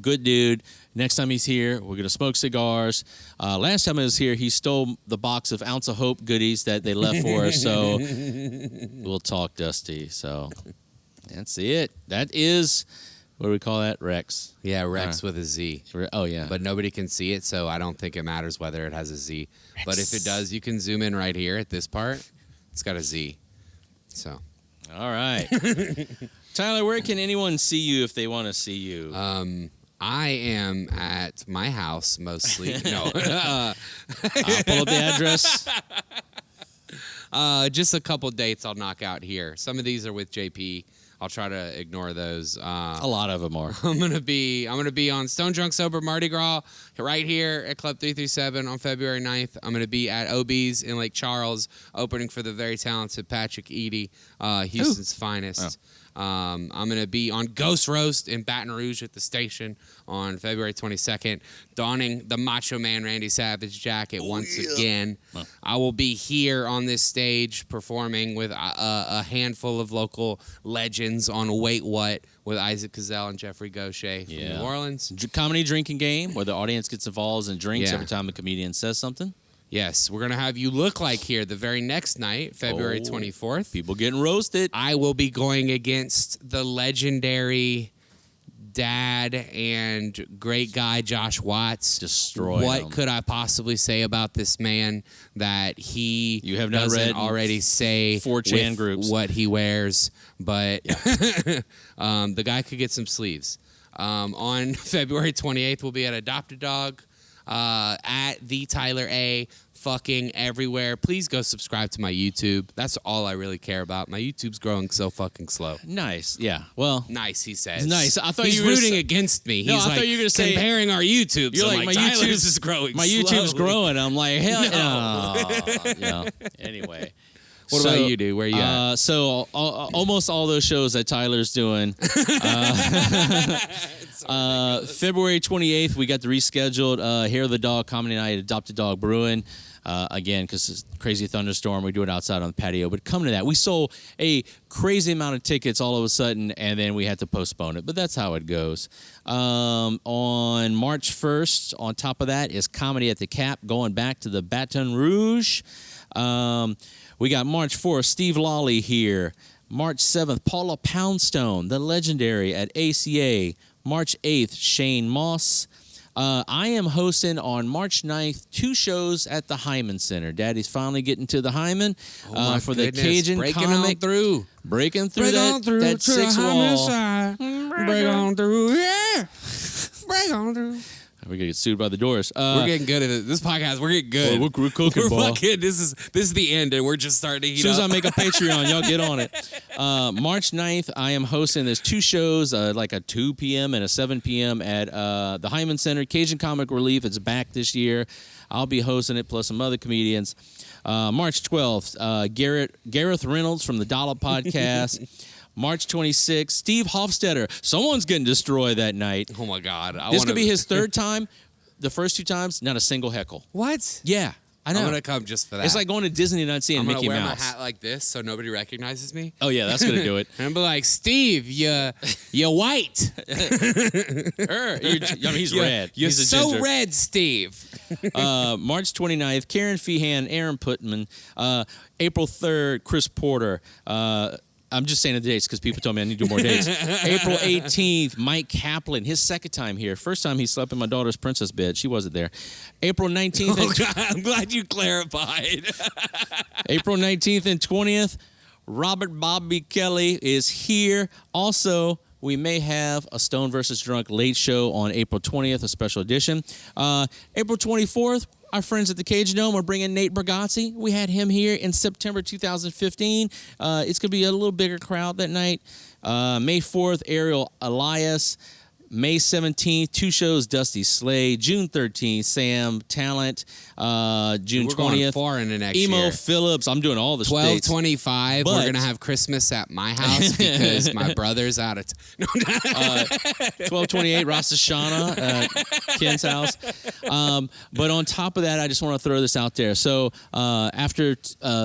good dude. Next time he's here, we're going to smoke cigars. Last time he was here, he stole the box of Ounce of Hope goodies that they left for us. So, we'll talk Dusty. So... That's it. That is, what do we call that? Rex. Yeah, Rex with a Z. Oh, yeah. But nobody can see it, so I don't think it matters whether it has a Z. Rex. But if it does, you can zoom in right here at this part. It's got a Z. So. All right. Tyler, where can anyone see you if they want to see you? I am at my house mostly. No. Pull up the address. Just a couple dates I'll knock out here. Some of these are with JP. I'll try to ignore those. A lot of them are. I'm gonna be on Stone Drunk Sober Mardi Gras right here at Club 337 on February 9th. I'm gonna be at OB's in Lake Charles, opening for the very talented Patrick Eady, Houston's finest. Oh. I'm going to be on Ghost Roast in Baton Rouge at the station on February 22nd, donning the Macho Man Randy Savage jacket once again. Oh. I will be here on this stage performing with a handful of local legends on Wait What with Isaac Cazell and Jeffrey Gaucher from New Orleans. Comedy drinking game where the audience gets involved and drinks every time a comedian says something. Yes, we're going to have You Look Like here the very next night, February 24th. People getting roasted. I will be going against the legendary dad and great guy Josh Watts. Destroy What him. could I possibly say about this man that he you have not doesn't read already say 4chan with groups. What he wears? But the guy could get some sleeves. On February 28th, we'll be at Adopted Dog. At the Tyler A, fucking everywhere. Please go subscribe to my YouTube. That's all I really care about. My YouTube's growing so fucking slow. Nice, yeah. Well, nice, he says. Nice. I thought he's you were rooting against me. No, He's I thought you were gonna say comparing our YouTubes. You're I'm like my Tyler's is growing. My slowly. YouTube's growing. I'm like hell No. yeah. Anyway. What about you, dude? Where you at? So almost all those shows that Tyler's doing. February 28th, we got the rescheduled Hair of the Dog Comedy Night at Adopted Dog Brewing. Again, because it's a crazy thunderstorm, we do it outside on the patio. But come to that. We sold a crazy amount of tickets all of a sudden, and then we had to postpone it. But that's how it goes. On March 1st, on top of that, is Comedy at the Cap, going back to the Baton Rouge. We got March 4th, Steve Lawley here. March 7th, Paula Poundstone, the legendary at ACA. March 8th, Shane Moss. I am hosting on March 9th 2 shows at the Hyman Center. Daddy's finally getting to the Hyman for the Cajun comic. Breaking through that 6 wall. Break on through, yeah. Break on through. We're gonna get sued by the Doors. We're getting good at it. This podcast, we're getting good. Well, we're cooking, we're ball. Fucking, this is the end, and we're just starting to heat up. As soon as I make a Patreon, y'all get on it. March 9th, I am hosting. There's 2 shows, like a 2 p.m. and a 7 p.m. at the Hyman Center. Cajun Comic Relief. It's back this year. I'll be hosting it, plus some other comedians. March 12th, Gareth Reynolds from the Dollop Podcast. March 26th, Steve Hofstetter. Someone's getting destroyed that night. Oh, my God. This could be his 3rd time. The first 2 times, not a single heckle. What? Yeah, I know. I'm going to come just for that. It's like going to Disney and not seeing Mickey Mouse. I'm going to wear my hat like this so nobody recognizes me. Oh, yeah, that's going to do it. And be like, Steve, you're white. He's red. You're he's so ginger. red, Steve. March 29th, Karen Feehan, Aaron Putman. April 3rd, Chris Porter. I'm just saying the dates because people told me I need to do more dates. April 18th, Mike Kaplan, his 2nd time here. First time he slept in my daughter's princess bed. She wasn't there. April 19th. Oh, God, I'm glad you clarified. April 19th and 20th, Robert Bobby Kelly is here. Also, we may have a Stone versus Drunk late show on April 20th, a special edition. April 24th, our friends at the Cajun Dome are bringing Nate Bargatze. We had him here in September 2015. It's going to be a little bigger crowd that night. May 4th, Ariel Elias. May 17th, 2 shows, Dusty Slade. June 13th, Sam Talent. June 20th, going far into next Emo year. Phillips. I'm doing all the dates. 12/25, we're going to have Christmas at my house because my brother's out of 12/28, Rosh Hashanah at Ken's house. But on top of that, I just want to throw this out there. So after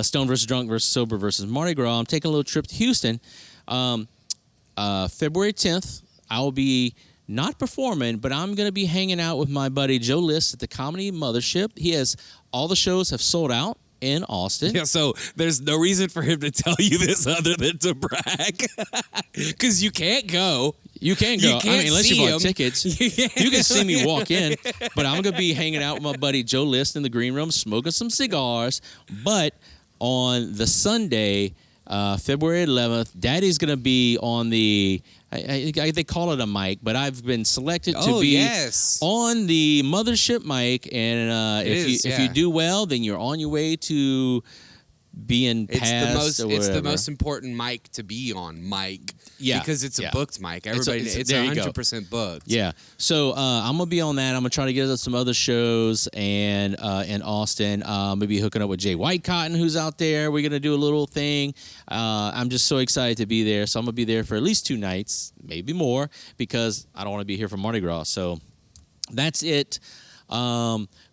Stone versus Drunk versus Sober versus Mardi Gras, I'm taking a little trip to Houston. February 10th, I will be not performing, but I'm going to be hanging out with my buddy Joe List at the Comedy Mothership. All the shows have sold out in Austin. Yeah, so there's no reason for him to tell you this other than to brag. Because you can't go. You can go. Unless you bought tickets. You can see me walk in, but I'm going to be hanging out with my buddy Joe List in the green room, smoking some cigars. But on the Sunday, February 11th, Daddy's going to be on the... they call it a mic, but I've been selected to be on the Mothership mic, and if you do well, then you're on your way to being passed. It's the most important mic to be on, mic. Yeah, because it's a booked mic. Everybody, it's 100% booked. Yeah, so I'm gonna be on that. I'm gonna try to get us some other shows and in Austin. Maybe hooking up with Jay Whitecotton, who's out there. We're gonna do a little thing. I'm just so excited to be there. So I'm gonna be there for at least 2 nights, maybe more, because I don't want to be here for Mardi Gras. So that's it.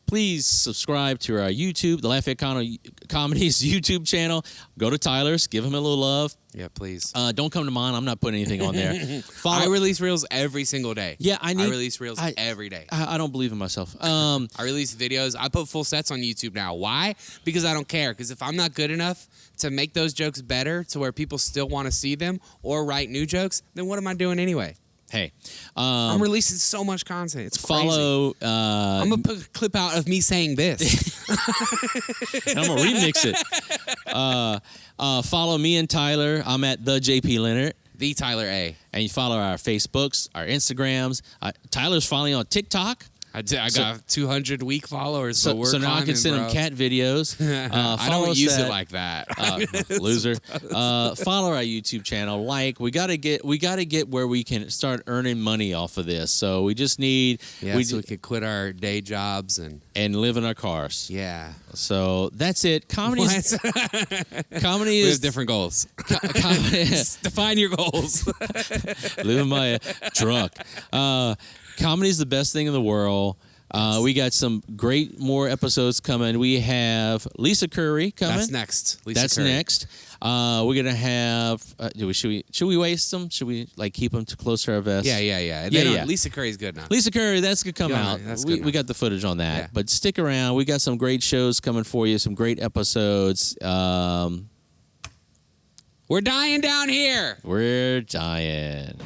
Please subscribe to our YouTube, the Lafayette Comedy's YouTube channel. Go to Tyler's, give him a little love. Yeah, please. Don't come to mine. I'm not putting anything on there. I release reels every single day. Yeah, I release reels every day. I don't believe in myself. I release videos. I put full sets on YouTube now. Why? Because I don't care. Because if I'm not good enough to make those jokes better to where people still want to see them or write new jokes, then what am I doing anyway? Hey, I'm releasing so much content. It's follow. Crazy. I'm gonna put a clip out of me saying this. And I'm gonna remix it. Follow me and Tyler. I'm at the JP Leonard. The Tyler A. And you follow our Facebooks, our Instagrams. Tyler's finally on TikTok. I got 200 weak followers, so we're now I can send him cat videos. I don't use it like that. Loser. Follow our YouTube channel. We gotta get where we can start earning money off of this. So we just need so we could quit our day jobs and live in our cars. Yeah. So that's it. Comedy is we have different goals. Define your goals. Live in my truck. Comedy is the best thing in the world. We got some great more episodes coming. We have Lisa Curry coming. That's next. That's next. We're gonna have. Should we waste them? Should we keep them close to our vest? Yeah. Lisa Curry's good enough. Lisa Curry, that's gonna come out. We got the footage on that. Yeah. But stick around. We got some great shows coming for you. Some great episodes. We're dying down here. We're dying.